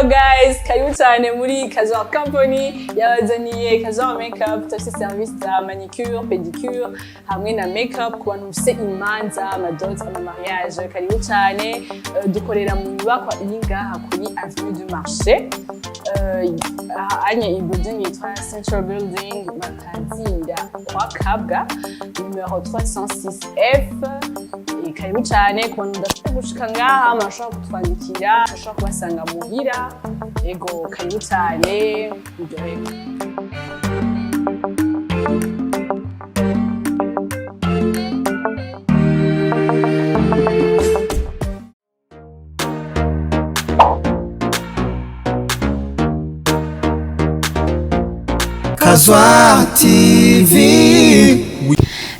Hello guys, karibu cyane muri Kazwa Company yabazaniye Kazwa Makeup, tufite service za manicure, pedicure hamwe na makeup ku bantu bafite imanza, amadote, amamariage. Karibu cyane, dukorera mu nyubako iri ngaha kuri Avenue du Marché, anye building yitwa Central Building Makanzinda kwa Kabga numero 306F. Karibu cyane ku bantu badafite gushika ngaha, mashobora kutwandikira, mashobora kubasanga muhira. Ego karibu cyane, muryoherwe. Kazwa TV.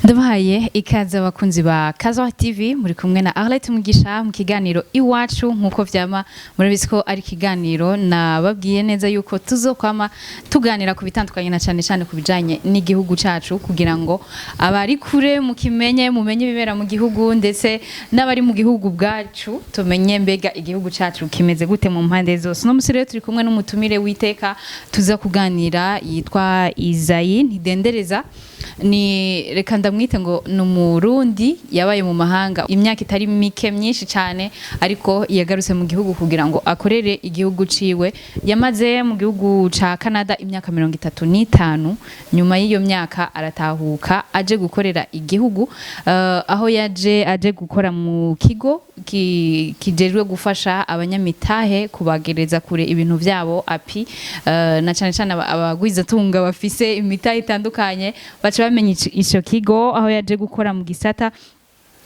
Ndabahaye ikaze abakunzi ba Kazwa TV, muri kumwe na Arlette Mugisha mu kiganiro iwacu. Nkuko vyama murabizi ko ari kiganiro nababwiye neza yuko tuzokwama tuganira ku bitandukanye na cyane ku bijanye n'igihugu cacu, kugira ngo abari kure mumenye bibera mu gihugu, ndetse n'abari mu gihugu bwacu tumenye mbega igihugu cacu kimeze gute mu mpande zose. No musire turi kumwe n'umutumire witeka tuza kuganira, yitwa Isaie Ntidendereza. Ni reka ndamwite ngo n'umurundi yabaye mu mahanga imyaka itari mike myinshi cyane, ariko yagarutse mu gihugu kugira ngo akorere igihugu ciwe. Yamaze mu gihugu ca Canada imyaka 35. Nyuma y'iyo myaka aratahuka aje gukorera igihugu, aho aje gukora mu kigo kijejwe gufasha abanyamitahe kubagereza kure ibintu vyabo api, na cyane abagwiza tunga bafise imitahe itandukanye baca bamenye ico kigo, aho yaje gukora mu gisata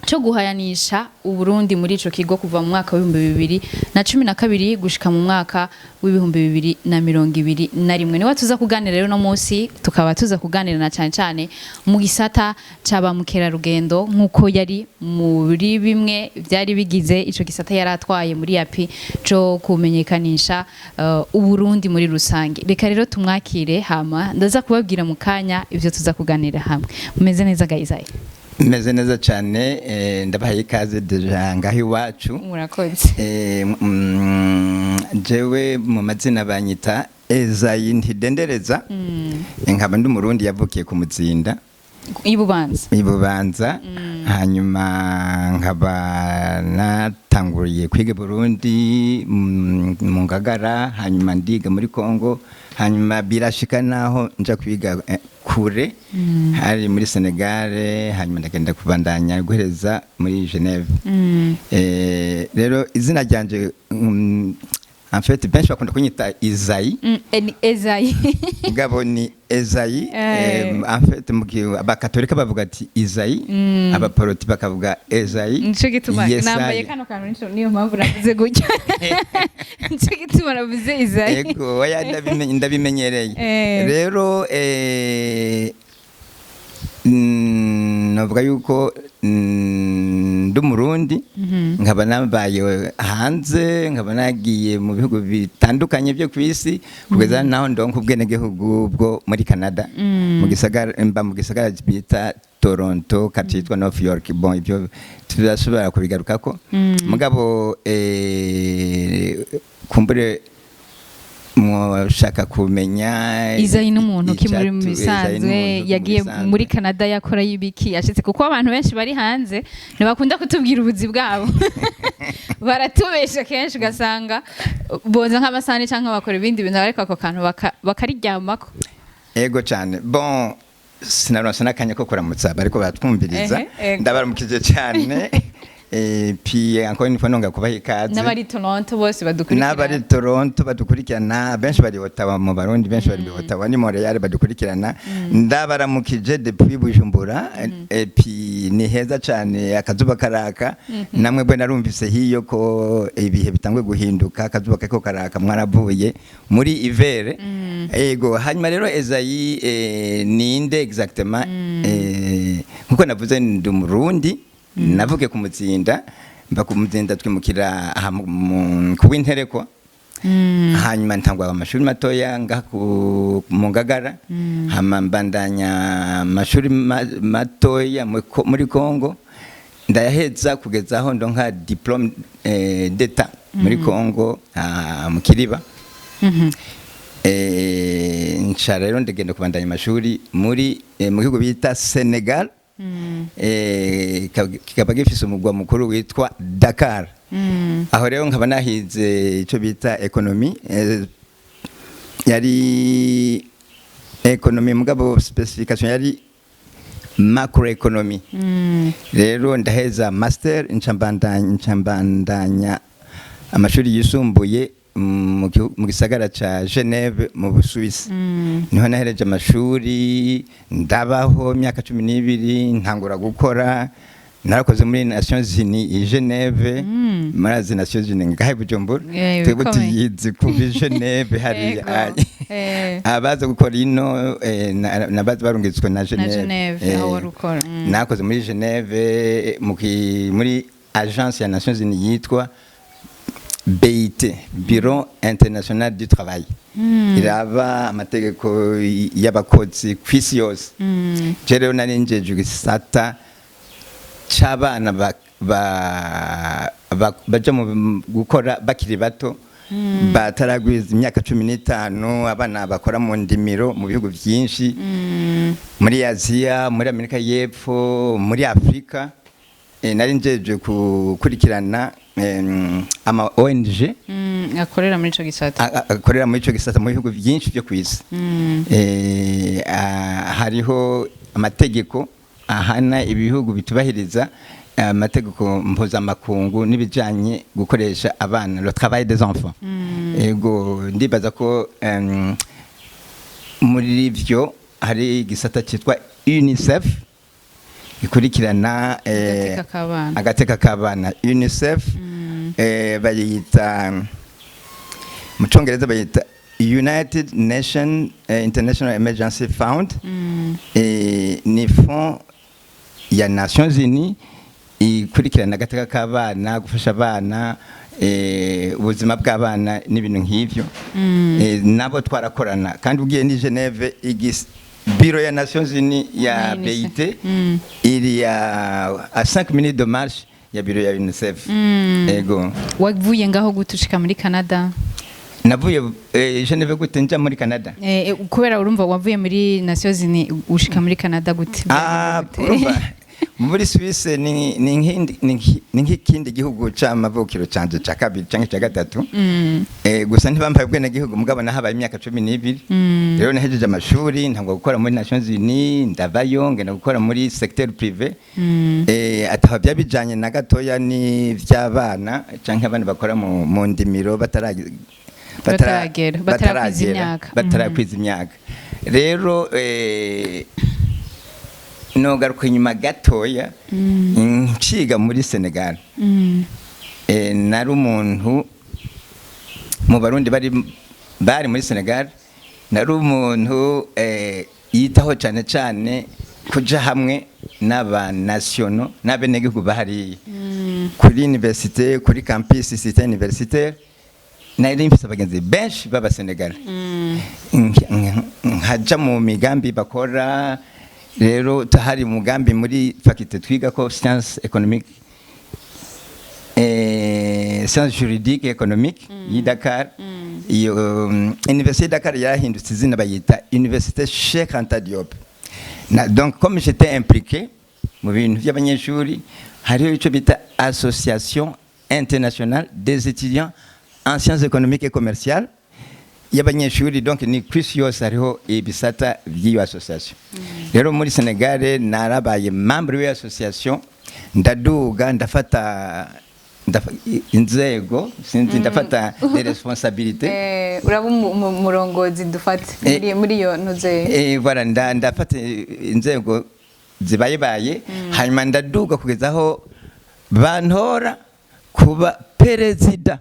cyo guhayanisha Uburundi muri ico kigo kuva mu mwaka wa 2012 gushika mu mwaka wa 2021. Niwe tuza kuganira rero no munsi, tukaba tuza kuganira na cyane mu gisata caba mukerarugendo, nkuko yari muri bimwe byari bigize ico gisata yaratwaye muri api cyo kumenyekanisha Uburundi muri rusange. Reka rero tumwakire, hama ndaza kubabwira mu kanya ivyo tuza kuganira hamwe. Mumeze neza guys? Meze neza cyane, ndabahaye ikaze deja ngaho iwacu. Murakoze. Jewe mu mazina banyita Isaie Ntidendereza. Nkaba ndi umurundi yavukiye ku Muzinda Ibubanza. Hanyuma nkaba natanguriye kwiga Burundi mu Ngagara, hanyuma ndiga muri Kongo, hanyuma birashika naho nja kwiga kure hari muri Senegal, hanyuma ndagenda kubandanya guhereza muri Geneve. Rero izina ryanje en fait benshi bakunda kunyita Isaie. Isaie ngabo ni Isaie. En fait abakatolika bavuga ati Isaie, abaporoti bakavuga Isaie. Nico gituma nambaye kano kantu, niyo mpamvu navuze gutya. Nico gituma navuze Isaie. Ego oya ndabimenyereye. Rero navuga yuko ndi umurundi, nkaba nabaye hanze, nkaba nagiye mu bihugu bitandukanye byo ku isi, kugeza naho ndonka ubwenegihugu bwo muri Canada, mu gisagara bita Toronto, katitwa North York. Bon, ibyo tuzashobora kubigarukako. Mugabo kumbure mwashaka kumenya Isaie n'umuntu ki muri misanzwe yagiye muri Canada yakora y'ibiki yashitse, kuko abantu benshi bari hanze ntibakunda kutubwira ubuzi bwabo. Baratubesha kenshi ugasanga boza nk'amasani cyangwa bakora ibindi bintu, ariko ako kantu bakariryamako. Ego cyane. Bon, sinaronse nakanya ko kuramutsa bariko batwumviriza. Ndabaramukije cyane. Puis encore une fois nonga kubaha ikaze n'abari Toronto bose badukurikirana, benshi bari Ottawa mu Barundi, benshi bari Ottawa ni Montreal badukurikirana. Ndabaramukije depuis Bujumbura. Et puis ni heza cyane, akazuba karaka. Namwe bwe narumvise hiyo ko ibihe bitangwe guhinduka, akazuba kako karaka, mwaravuye muri hiver. Ego hanyuma rero Isaie ninde exactement? Nkuko navuze ndi umurundi, navuke ku Muzinda, mba ku Muzinda twimukira ku Winterekwa. Hanyuma ntangwa amashuri matoya nga mu Ngagara, hama mbandanya amashuri matoya muri Kongo, ndayaheza kugeza aho ndonka diplome d'etat muri Congo mu Kiriba. Nca rero ndagenda kubandanya amashuri muri mu gihugu bita Senegal. Kikaba gifise umugwa mukuru witwa Dakar. Aho rero nkaba nahize icyo bita economy, yari economy mugabo specification yari macroeconomy. Rero ndaheza master ncambandanya amashuri yisumbuye mu gisagara ca Geneve mu Busuwisi. Niho nahereje amashuri ndabaho imyaka 12 ntangura gukora. Narakoze muri Nations Unies i Geneve, muri Nations Unies ngahe Bujumbura. Twebwe tuyizi ku Geneve hari abaza gukora ino nabaza barungitswe na Geneve. Nakoze muri Geneve muri agence ya Nations Unies yitwa BIT, Bureau International du Travail. Iraba amategeko y'abakozi kw'isi yose. Je rero narinjeje igisata c'abana baja mu gukora bakiri bato, bataragwiza imyaka 15, abana bakora mu ndimiro mu bihugu byinshi, muri Aziya, muri Amerika y'Epfo, muri Afrika. Narinjeje gukurikirana ama ONG akorera muri ico gisata mu bihugu byinshi byo kwisi. Hariho amategeko ahana ibihugu bitubahiriza amategeko mpuzamakungu n'ibijanye gukoresha abana, le travail des enfants. Ego ndibaza ko muri ivyo hari igisata cyitwa UNICEF ikurikirana agateka k'abana. UNICEF bayita mu Congereza bayita United Nations International Emergency Fund. Ni fond ya Nations Unies ikurikirana agateka k'abana, gufasha abana, ubuzima bw'abana n'ibintu nk'ivyo. Nabo twarakorana kandi ugiye ni Geneve Bureau ya Nations Unies ya BIT iri à 5 minutes de marche ya bureau ya UNICEF. Ego. Wavuye ngaho gutushika muri Canada? Navuye Geneve gute nja muri Canada? Kubera urumva wavuye muri Nations Unies ushika muri Canada gute? Urumva muri Suisse ni nk'ikindi gihugu c'amavukiro canje ca kabiri canke ca gatatu. Gusa ntibambaye ubwene gihugu mugabo nahabaye imyaka 12. Rero nahejeje amashuri ntangwa gukora muri Nations Unies, ndavayo ngenda gukora muri secteur privé. Ataha byabijanye na gatoya ni vy'abana canke abana bakora mu ndimiro batarakwiza imyaka. Rero nogaruka inyuma gatoya nciga muri Senegal. Nari umuntu mu Barundi bari muri Senegal, nari umuntu yitaho cyane kuja hamwe n'aba nationaux n'abenegihugu bahari kuri université, kuri campus cité universitaire. Nari mfise abagenzi benshi baba Senegal. Nkaja mu migambi bakora. Rero tahari mugambi muri faculté twiga ko science économique science juridique et économique yi Dakar. Iyo université Dakar yahindutse izina bayita Université Cheikh Anta Diop. Donc comme j'étais impliqué mu bintu by'abanyeshuri, hariho ico bita Association internationale des étudiants en sciences économiques et commerciales y'abanyeshuri. Donc ni kwisi yose hariho ibisata by'iyo association. Rero muri Senegal narabaye membre w'iyo association, ndaduga ndafata inzego sinzi ndafata les responsabilités. Uraba umurongozi dufate muri iyo ntuze. Voilà ndafata inzego zibaye hanyuma ndaduga kugezaho bantora kuba perezida.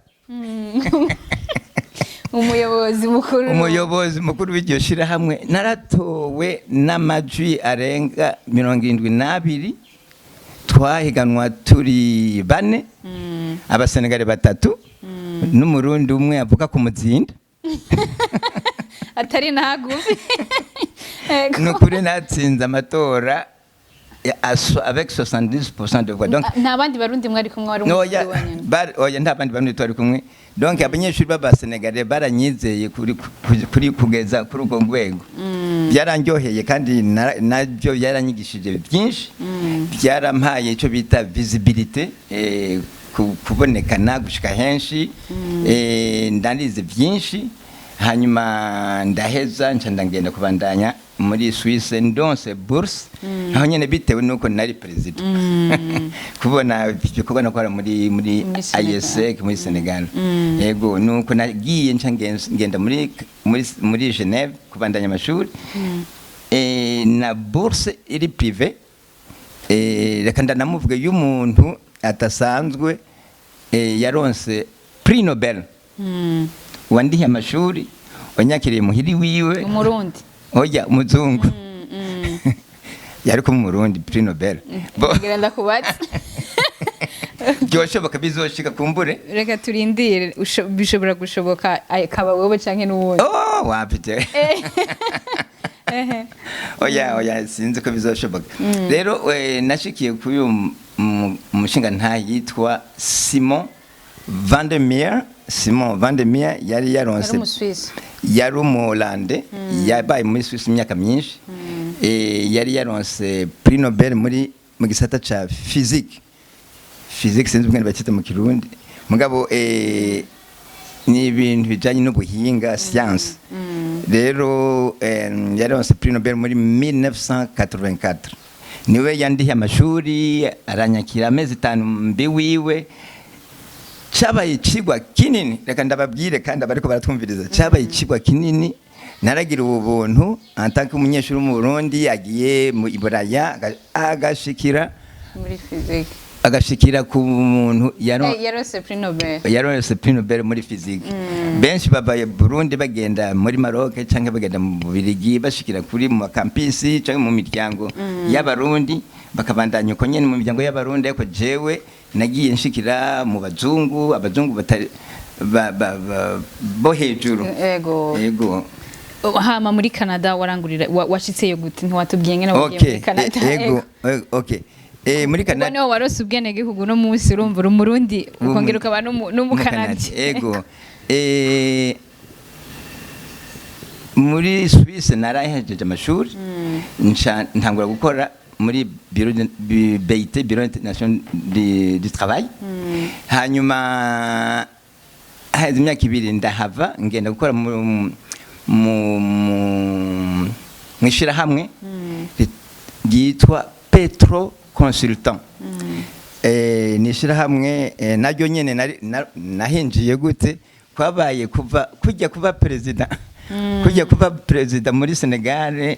Umuyobozi mukuru w'iryo shirahamwe. Naratowe n'amajwi arenga 72. Twahiganwa turi 4, abasenegale 3 n'umurundi umwe avuga ku muzinda. Atari nagufi. Nukuri natsinze amatora avec 70% de voix. Donc nta bandi barundi mwari kumwe wari oya umwe oya nta bandi bamwe twari kumwe. Donc abanyeshuri b'abasenegale baranyizeye kuri kugeza kuri urwo rwego. Byarandyoheye kandi nabyo byaranyigishije byinshi. Byarampaye icyo bita visibilité, kubonekana gushika henshi. Ndanize byinshi, hanyuma ndaheza ndagenda kubandanya muri Suisse ndonse bourse, aho nyene bitewe nuko nari president. Kubona ibikorwa nakora muri ISEC muri Senegal. Yego nuko nagiye ngenda muri Genève kubandanya amashuri. Na bourse iri privé. Reka ndanamuvuge y'umuntu atasanzwe yaronse prix Nobel. Wandiye amashuri, wanyakiriye muhiri wiwe. Umurundi. Oya umuzungu. Yari ko mu Burundi prix Nobel. Ngira ndakubatse. Byoshoboka bizoshika kumbure. Reka turindire bishobora gushoboka kaba wowe canke n'uwundi. Oh wapite. Oya sinzi ko bizoshoboka. Rero nashikiye kuri umushinga nta yitwa Simon Van der Meer. Simon Van der Meer yari yaronse yari umulande yabaye muri Swiss imyaka myinshi. Yari yaronse prix Nobel mu gisata ca physique sinzi ubwenge bakita mu Kirundi mugabo ni ibintu bijanye n'ubuhinga science. Rero yaronse prix Nobel muri 1984. Niwe yandiye amashuri aranyakira amezi 5 mbi wiwe. Chabaye ikigwa kinini, reka ndababwire kandi abariko baratwumviriza. Chabaye ikigwa kinini, naragira ubuntu antaka umunyeshuri mu Burundi agiye mu Iburaya agashikira muri physique. Agashikira ku muntu yaronse prix Nobel. Yaronse prix Nobel muri physique. Benshi babaye Burundi bagenda muri Maroc canke bagenda mu Bubiligi bashikira kuri mu campus canke mu miryango y'abarundi bakabandanya uko nyene mu miryango y'abarundi ariko jewe nagiye nshikira mu abazungu batari bo hejuru. Yego. Hama muri Canada warangurira washitseyo gute ntiwatubwiye ngene wagiye muri Canada? Yego. Okay. Muri Canada niho warose ubwene gihugu no munsi urumva umurundi ukongera ukaba n'umukanadi. Yego. Muri Suisse narahejeje amashuri ntangura gukora muri BIT Bureau International du Travail. Hanyuma haheze imyaka 2 ndahava ngenda gukora mwishira hamwe ryitwa Petro Consultant. Nishira hamwe naryo nyene nahinjiye gute kwabaye kujya kuba president muri Senegal.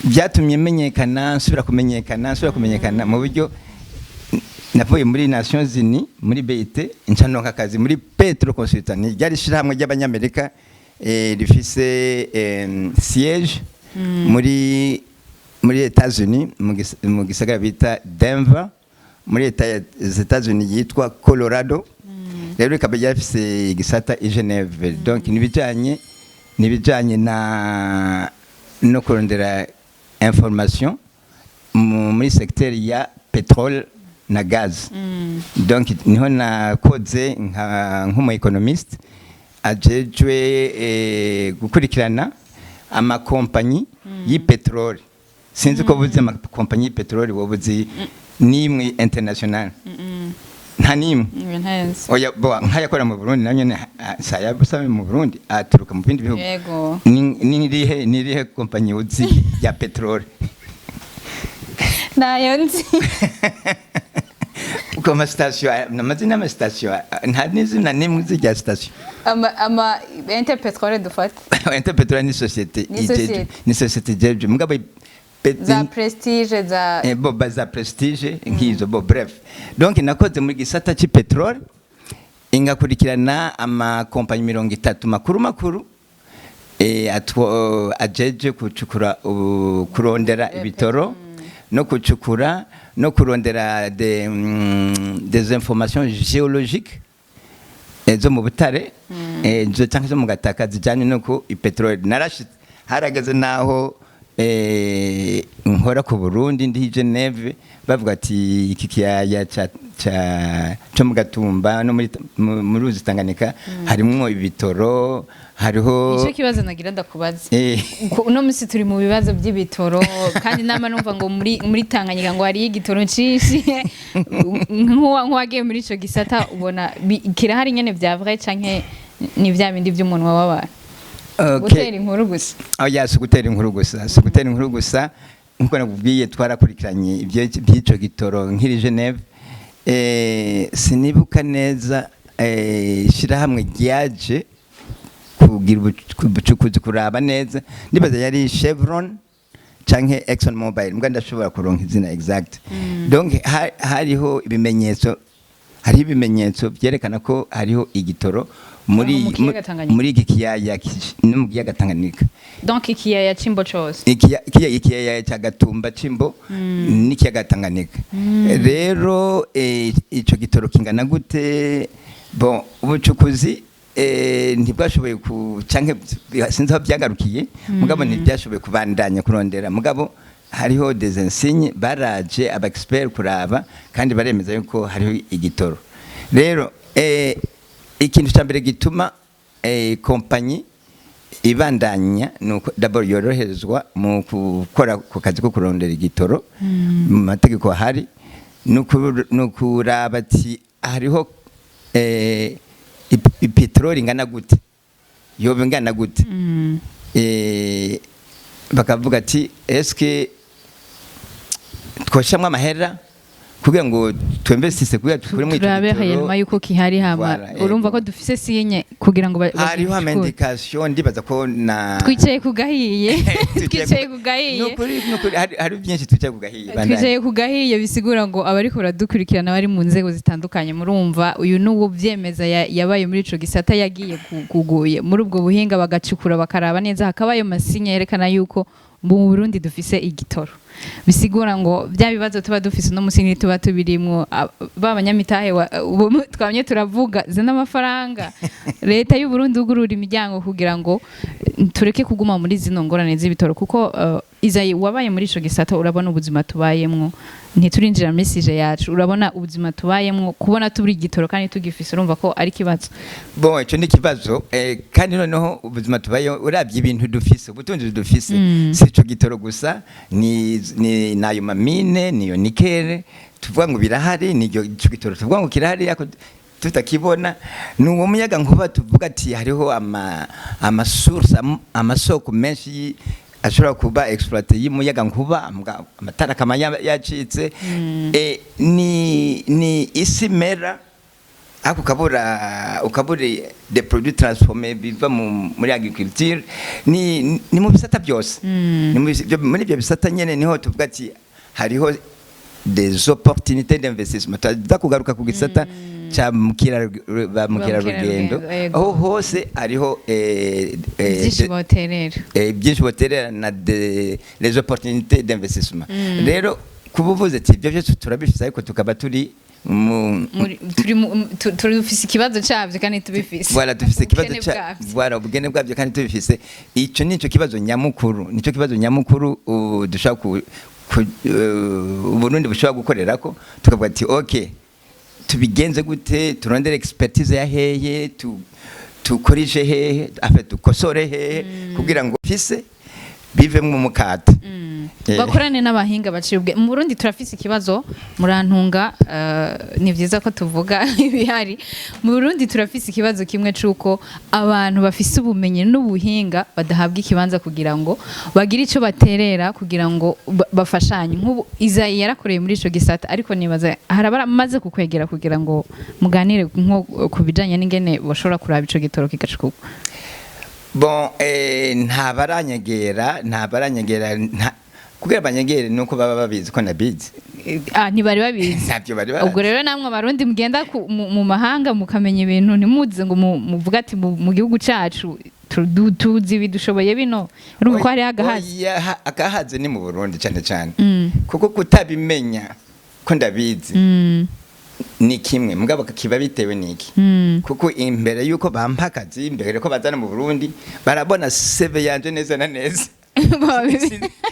Byatumye nsubira kumenyekana mu buryo navuye muri Nations Unies muri BIT ncanonka akazi muri Petro Consultant. Ryari shirahamwe ry'abanyamerika rifise siège muri États-Unis mu gisagara bita Denver muri États-Unis yitwa Colorado. Rero ikaba yafise igisata i Genève. Donc nibijanye no kurondera information muri secteur ya pétrole na gaz. Donc niho nakoze nk'umu economiste ajejwe gukurikirana amakompanyi y'ipetrole. Sinzi ko buzi amakompanyi y'ipetrole wobuzi nimwe international. Nta nimwe. Oya nkayakora mu Burundi nanyene saya busame mu Burundi aturuka mu bindi bihugu. Yego. Nirihe kompanyi uzi ya petrole? Nayo nzi. Uko station namazina ama station nta nizina nimwe zijya station. Ama Interpetrole dufata. Interpetrole ni société jeje mugabo za prestige za za prestige ngizo bref. Donc nakoze muri gisata ci petrole ingakurikirana ama kompanyi 30 makuru ajeje kucukura kurondera ibitoro no kucukura no kurondera des informations géologiques zo mu butare zo cyangwa zo mu gataka zijanye no ku petrole. Narashitse haragaze naho nkora ku Burundi ndi Geneve bavuga ati iki kiyaya cyo mu Gatumba no muri Ruzi Tanganyika harimwo ibitoro hariho icyo kibazo nagira ndakubaza uno munsi turi mu bibazo by'ibitoro kandi nama numva ngo muri Tanganyika ngo hari igitoro cinshi nk'uwagiye muri ico gisata ubona kirahari nyene vya vrai canke ni vya bindi by'umuntu w'abantu gutera inkuru gusa si gutera inkuru gusa nkuko nakubwiye twarakurikiranye by'ico gitoro nk'iri Geneve sinibuka neza shirahamwe ryaje kugira ubucukuzi kuraba neza nibaza yari Chevron canke Exxon Mobil mbwa ndashobora kuronka izina exact donc hariho ibimenyetso byerekana ko hariho igitoro muri iki kiyaya no mu kiyaga Tanganyika donc ikiyaya Cimbo cose ikiyaya cya Gatumba Cimbo n'ikiyaga Tanganyika rero ico gitoro kingana gute bon ubucukuzi ntibwashoboye canke sinzi aho byagarukiye mugabo ntibyashoboye kubandanya kurondera mugabo hariho des insignes baraje aba expert kuraba kandi baremeza yuko hariho igitoro rero ikintu cya mbere gituma kompanyi ibandanya nuko d'abord yoroherezwa mu gukora ku kazi ko kurondera igitoro mu mategeko hari nukuraba ati hariho ipetroli ingana gute yoba ingana gute bakavuga ati eske twoshamwe amahera kugira ngo twemvesise kugira tukure mu turabe hayema yuko kihari hama urumva ko dufise sinye kugira ngo hariho amendikation ndibaza ko na twicaye kugahiye hari byinshi twicaye kugahiye bisigura ngo abari ko baradukurikirana bari mu nzego zitandukanye murumva uyu nuwo byemeza yabaye muri ico gisata yagiye kuguye muri ubwo buhinga bagacukura bakaraba neza hakabayo masinye yerekana yuko mu Burundi dufise igitoro bisigura ngo bya bibazo tuba dufise no musingi tuba tubirimwo babanyamitahe twamye turavuga zana amafaranga leta y'u Burundi ugurura imiryango kugira ngo tureke kuguma muri zino ngorane z'ibitoro kuko Izayi wabaye muri ico gisata urabona ubuzima tubayemwo ntiturinjira message yacu urabona ubuzima tubayemwo kubona tuburi igitoro kandi tugifise urumva ko ari kibazo bon ico ni kibazo kandi noneho ubuzima tubaye uravye ibintu dufise ubutunzi dufise si ico gitoro gusa ni nayo mamine niyo nikere tuvuga ngo birahari niyo ico gitoro tuvuga ngo kirahari yako tutakibona nuwo muyaga nkuba tuvuga ati hariho amasoko menshi ashobora kuba exploiter y'umuyaga nkuba amatara kama yacitse ni isimera ako ukabura des produits transformés biva muri agriculture ni mu bisata byose muri ibyo bisata nyene niho tuvuga ati hariho des opportunités d'investissement tuzakugaruka ku gisata cha mukerarugendo aho hose hariho byinshi boterera na les opportunités d'investissement rero kubuvuze ati ibyo byose turabifise ariko tukaba turi turufise ikibazo cyavyo kandi tubifise voilà dufise ikibazo voilà ubugene bwavyo kandi tubifise ico nico kibazo nyamukuru dushaka Burundi bushobora gukorerako tukavuga ati okay tubigenze gute turondere expertise ya heye tukoreshe hehe dukosore hehe kugira ngo fise bive mu mukata bakorane n'abahinga bacibwe mu Burundi turafise ikibazo murantunga ni vyiza ko tuvuga ibihari mu Burundi turafise ikibazo kimwe cuko abantu bafise ubumenyi n'ubuhinga badahabwa ikibanza kugira ngo bagire ico baterera kugira ngo bafashanye nk'ubu Izayi yarakoreye muri ico gisata ariko nibaza harabara maze kukwegera kugira ngo muganire nko kubijanye n'ingene bashobora kuraba ico gitoro kigacukuka bon nta baranyegera kugira abanyegere nuko baba babizi ko nabizi ntibari babizi ntabyo bari babizi ubwo rero namwe abarundi mugenda mu mahanga mukamenya ibintu ntimuze ngo muvuga ati mu gihugu cacu tuzi ibidushoboye bino urumva ko hari agahaze ni mu Burundi cyane kuko kutabimenya ko ndabizi ni kimwe mugabo kiba bitewe niki kuko imbere yuko bampakazi imbere ko bazana mu Burundi barabona CV yanje neza na neza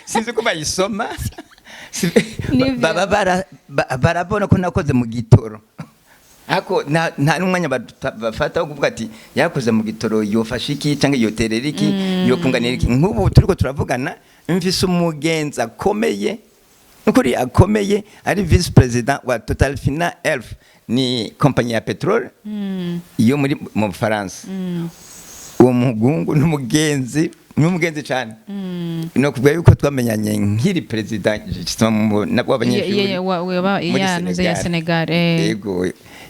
sinzi ko bayisoma Nivyo. barabona ko nakoze mu gitoro ako nta n'umwanya bafata wo kuvuga ati yakoze mu gitoro yofasha iki cyangwa yoterera iki yokunganira iki. Nk'ubu turiko turavugana mfise umugenzi akomeye nukuri akomeye ari vice president wa Total Fina Elf, ni kompanyi ya petrole iyo mu Bufaransa. Uwo mugungu n'umugenzi cyane no kuvuga yuko twamenyanye nkiri president w'abanyeshuri muri Senegal. Yego,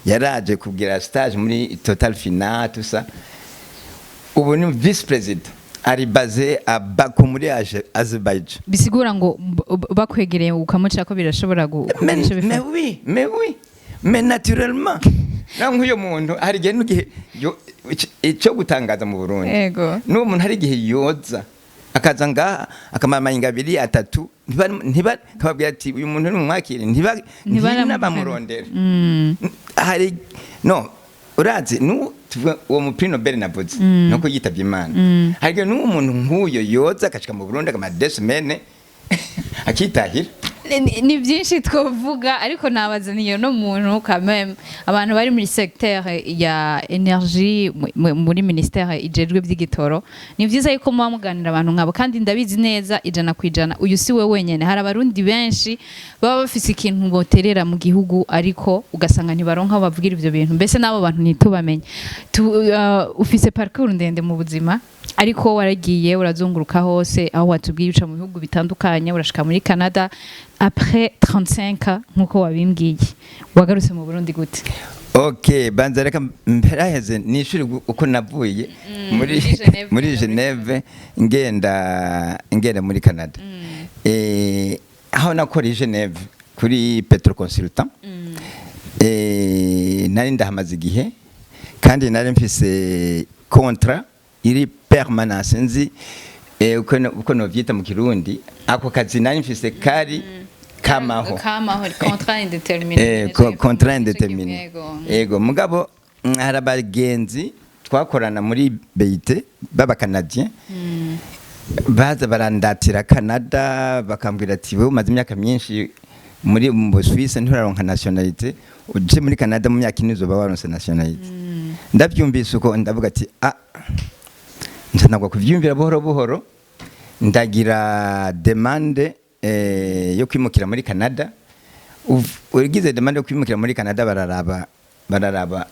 yaraje kugira stage muri Total Fina tusa. Ubu ni vice president ari basé à Bakou muri Azerbaijan. Bisigura ngo bakwegereye ukamuca ko birashobora mais oui mais naturellement nk'uyo muntu hari igihe n'ugihe icyo gutangaza mu Burundi. Yego, n'uwo muntu hari igihe yoza akaza ngaha akamama ingabiri atatu kababwira ati uyu muntu n'umwakire ntibamurondera. Hari no urazi uwo mupri Nobel navuze nuko yitabye Imana. Hari igihe n'uwo muntu nk'uyo yoza akashika mu Burundi akamara 2 semaines akitahira. Ni byinshi twavuga ariko nabazaniye no muntu kameme abantu bari muri secteur ya energie muri ministère ijejwe by'igitoro. Ni byiza yuko muba muganira abantu nkabo, kandi ndabizi neza ijana kwijana uyu si we wenyene. Hari abarundi benshi baba bafise ikintu boterera mu gihugu ariko ugasanga ntibaronka bavugira ivyo bintu. Mbese nabo bantu ntitubamenye. Ufise parcours ndende mu buzima ariko waragiye urazunguruka hose aho watubwiye uca mu bihugu bitandukanye, urashika muri Canada. Après 35 nkuko wabimbwiye wagarutse mu Burundi gute? Okay, banza reka mperaheze nishuri uko navuye muri Geneve ngenda muri Canada. Aho nakora Geneve kuri Petro Consultant. Nari ndahamaze igihe kandi nari mfise contrat iri permanence nzi uko novyita mu Kirundi. Ako kazi nari mfise kari kamaho contrat indéterminé. Contrat indéterminé. Ego mugabo hari abagenzi twakorana muri BIT baba Canadien baza barandatira Canada bakambwira ati wewe umaze imyaka myinshi muri mu Suisse nturaronka nationalité, uje muri Canada mu myaka inizo bawaronse nationalité. Ndabyumvise uko ndavuga ati ntanagwa kuvyumvira buhoro ndagira demande yo kwimukira muri Canada. Ugize demande yo kwimukira muri Canada bararaba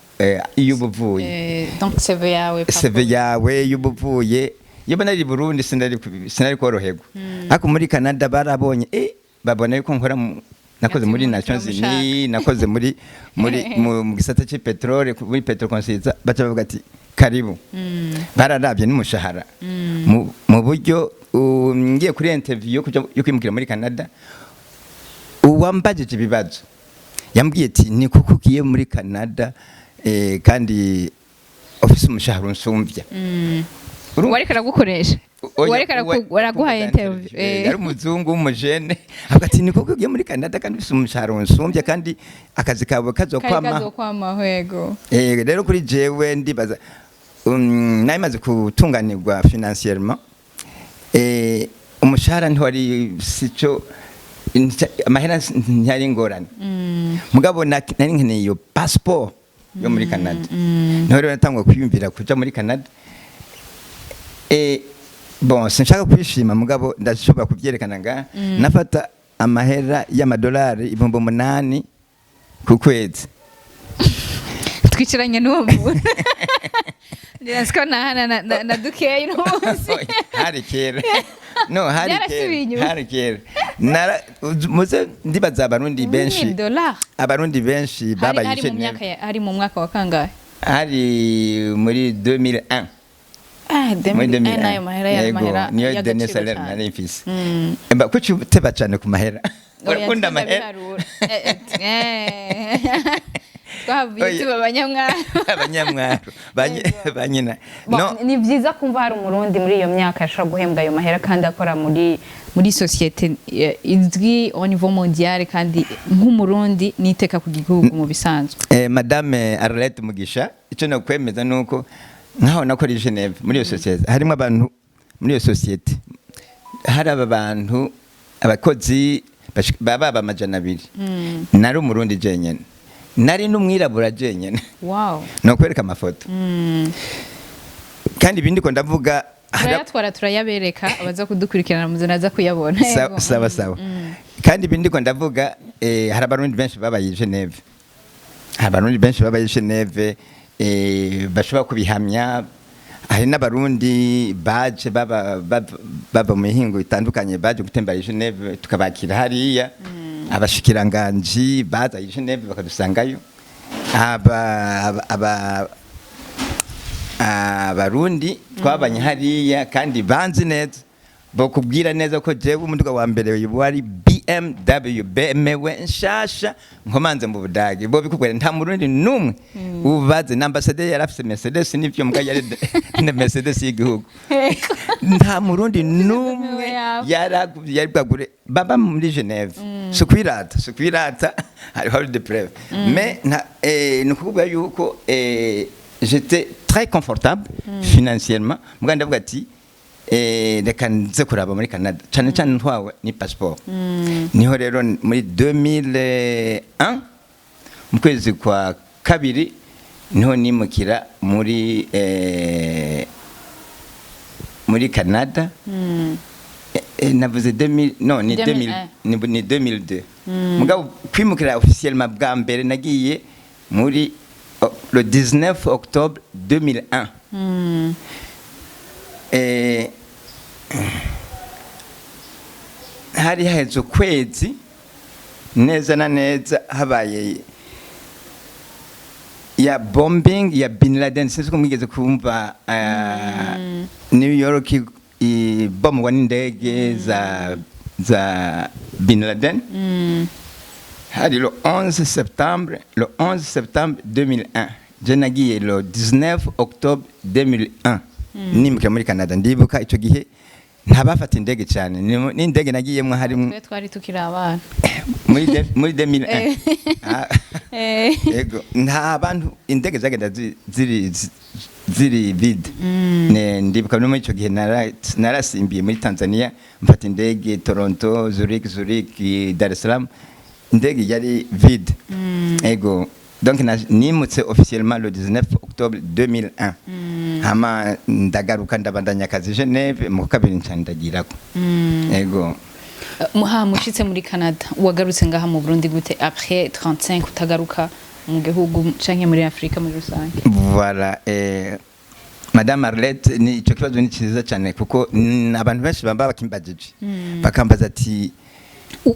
iyo ubuvuye, donc CV yawe iyo ubuvuye. Yeba nari Burundi sinari koroherwa ako muri Canada barabonye babona yuko nkora nakoze muri Nations Unies, nakoze muri mu gisata cya petrole muri Petro Consultant. Bacavuga ati karibu. Bararabye n'umushahara mu buryo ngiye kuri interview yo kwimukira muri Canada. Uwambajije ibibazo yambwiye ati ni kuko ugiye muri Canada kandi office umushahara unsumvya. Wari karagukoresha waraguha interview yari umuzungu w'umujene avuga ati ni kuko ugiye muri Canada kandi ufise umushahara unsumbya kandi akazi kawe kazokwama. Yego, rero kuri jewe ndibaza nayo maze kutunganirwa financièrement. Umushahara ntiwari sico amahera ntiyari ingorane. Mugabo nari nkeneye iyo passport yo muri Canada. Niho rero natangwa kwiyumvira kuja muri Canada. Bon, sinshaka kwishima mugabo ndashobora kuvyerekana nga nafata amahera y'amadolari 8,000 ku kwezi. Twicaranye n'uwo muntu ndasiko na dukeye no munsi hari kera muze ndibaza abarundi benshi babaye Geneve. Hari mu mwaka wa kangahe? Hari muri 2001. Muri 2001 niyo dene salaire nari mfise. Kuki uteba cyane ku mahera? Urakunda amahera? Twavuye tuba abanyamwaro banyina. Ni byiza kumva hari umurundi muri iyo myaka ashobora guhembwa ayo mahera kandi akora muri societe izwi au niveau mondial kandi nk'umurundi niteka ku gihugu mu bisanzwe. Madame Arlette Mugisha, icyo nakwemeza nuko nkaho nakora Geneve muri iyo societe harimo abantu muri iyo societe hari aba bantu abakozi baba amajana 2 nari umurundi jenyene nari n'umwirabura jenyene wow no kwereka amafoto kandi ibindi ko ndavuga turayatwara turayabereka abaza kudukurikirana muzina za kuyabona sawa kandi ibindi ko ndavuga hari abarundi benshi babaye i Geneve bashobora kubihamya. Hari n'abarundi baje baba mu mihingo itandukanye baje gutembera i Geneve tukabakira hariya abashikiranganji baza i Geneve bakadusangayo abarundi twabanye hariya kandi banzi neza bakubwira neza ko jewe umuduga wa mbere wari BMW nshasha nkomanze mu Budage bo bikubwira nta murundi numwe ubaze n'ambassadeur yarafise Mercedes n'ivyo mbwa yari na Mercedes y'igihugu nta murundi numwe yarabwagure baba muri Geneve sukwirata hari de preuve mais nukubwira yuko j'étais très confortable financièrement mbwa ndavuga ati reka nze kuraba muri Canada cyane cyane ntwawe ni passport niho rero muri 2001 mu kwezi kwa kabiri niho nimukira muri Canada navuze 2000 no ni 2000 ni 2002 mugabo kwimukira officiellement bwa mbere nagiye muri le 19 octobre 2001 hari haheze ukwezi neza na neza habaye ya bombing ya Bin Laden sinzi ko mwigeze kumva New York ibomwa n'indege za Bin Laden hari le 11 septembre 2001 je nagiye le 19 octobre 2001 nimukira muri Canada ndibuka ico gihe ntabafata indege cyane n'indege nagiyemwe harimo twari tukiri abana muri 2001 yego nta bantu indege zagenda ziri vide ndibuka no muri ico gihe narasimbiye muri Tanzania mfata indege Toronto Zurich Dar es Salaam indege yari vide yego donc nimutse officiellement le 19 octobre 2001 hama ndagaruka ndabandanya akazi Geneve mu kabiri ncandagirako yego mushitse muri Canada wagarutse ngaha mu Burundi gute après 35 utagaruka mu gihugu canke muri Afrika muri rusange voilà Madame Arlette ni ico kibazo ni cyiza cyane kuko abantu benshi bamba bakimbajije bakambaza ati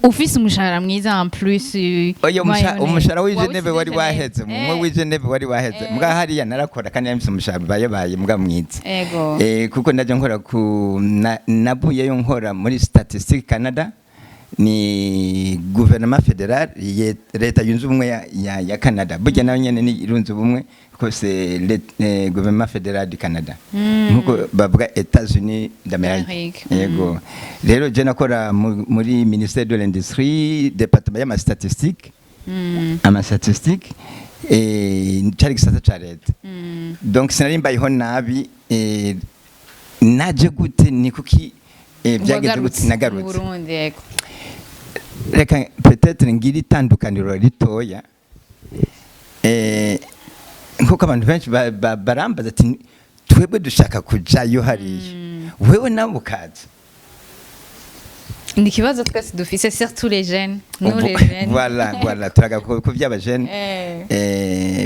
ufise umushahara mwiza en plus umushahara w'i Geneve wari waheze mwe w'i Geneve wari waheze mbwa hariya narakora kandi yamfise umushahara baye mbwa mwiza kuko ndaje nkora nabuye yo nkora muri Statistique Canada ni gouvernement fédéral leta yunze ubumwe ya Canada burya nayo nyene ni irunze ubumwe ko c'est le gouvernement fédéral du Canada nkuko bavuga États-Unis d'Amérique yego rero je nakora muri ministère de l'industrie département y'ama statistique cyari gisata ca leta donc sinari mbayeho nabi naje gute ni kuki byageze gute nagarutse reka peut-être ngiri tandukaniro ritoya nkuko abantu benshi barambaza ati twebwe dushaka kujayo hariya wewe nawe ukaza ni kibazo twese dufise surtout les jeunes nous les jeunes voilà turaga ku byaba jeunes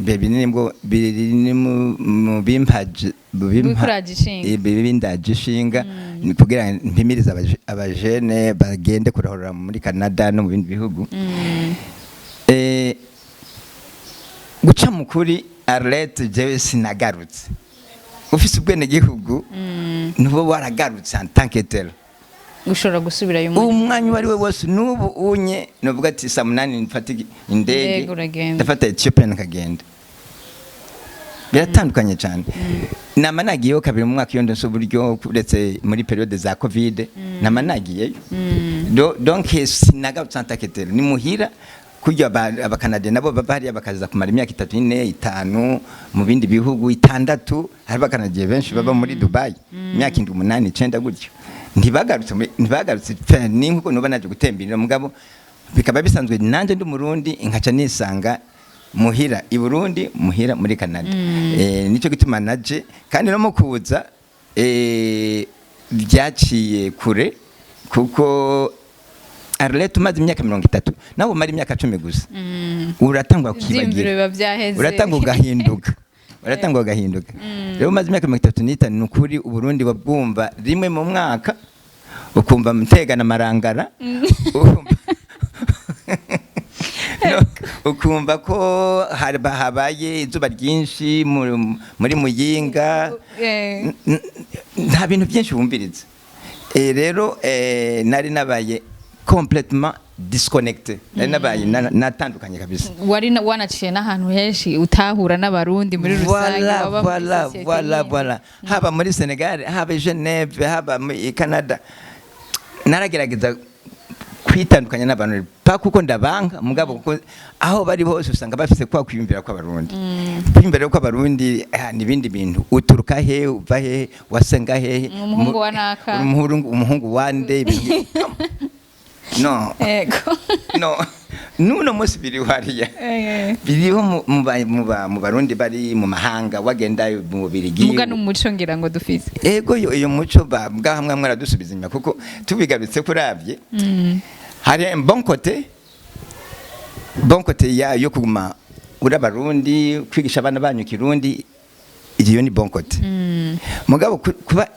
baby nimbo biri mu bimpaje bibindagishinga ni kugira mpimiriza abajene bagende kurahora muri Canada no mu bindi bihugu guca mukuri Arlette jewe sinagarutse ufise ubwene gihugu nubo waragarutse en tant que tel ushobora gusubirayo umwanya wari we wose nubu unye novuga ati saa 8 nfata indege ndafata Ethiopia nakagenda biratandukanye cyane nama nagiyeyo kabiri mu mwaka iyo ndose uburyo uretse muri periode za covid nama nagiyeyo donc sinagarutse en tant que tel ni muhira kujya abakanade nabo bari bakaza kumara imyaka 3 4 5 mu bindi bihugu 6 hari abakanade benshi baba muri Dubai imyaka 8 9 gutyo ntibagarutse ni nkuko nuba naje gutembera mugabo bikaba bisanzwe nanje ndi umurundi nkaca nisanga muhira i Burundi muhira muri Canada nico gituma naje kandi no mukuza byaciye kure kuko Arlette umaze imyaka 30 nawe umara imyaka 10 gusa uratangwa kwibagira uratangwa ugahinduka rero umaze imyaka 35 nukuri Uburundi babwumva rimwe mu mwaka ukumva mutegana marangara ukumva ko habaye izuba ryinshi muri Muyinga nta bintu byinshi wumviriza rero nari nabaye complètement disconnecté nari nabaye natandukanye kabisa wari wanaciye n'ahantu henshi utahura n'abarundi muri rusange voilà haba muri Senegal haba Genève haba muri Canada naragerageza kwitandukanya n'abantu pa kuko ndabanga mugabo kuko aho bari hose usanga bafise kwa kwiyumvira kw'abarundi kwiyumvira kw'abarundi n'ibindi bintu uturuka he uva he wasenga he umuhungu wa naka umuhungu wande no nuno musi biri hariya biriho mu barundi bari mu mahanga wagenda mu Birigi muga n'umuco ngira ngo dufise ego iyo muco bwa hamwe mwaradusubiza inyuma kuko tubigarutse kuravye hari bon côté yo kuguma urabarundi kwigisha abana banyu Kirundi iyo ni bon côté mugabo kuba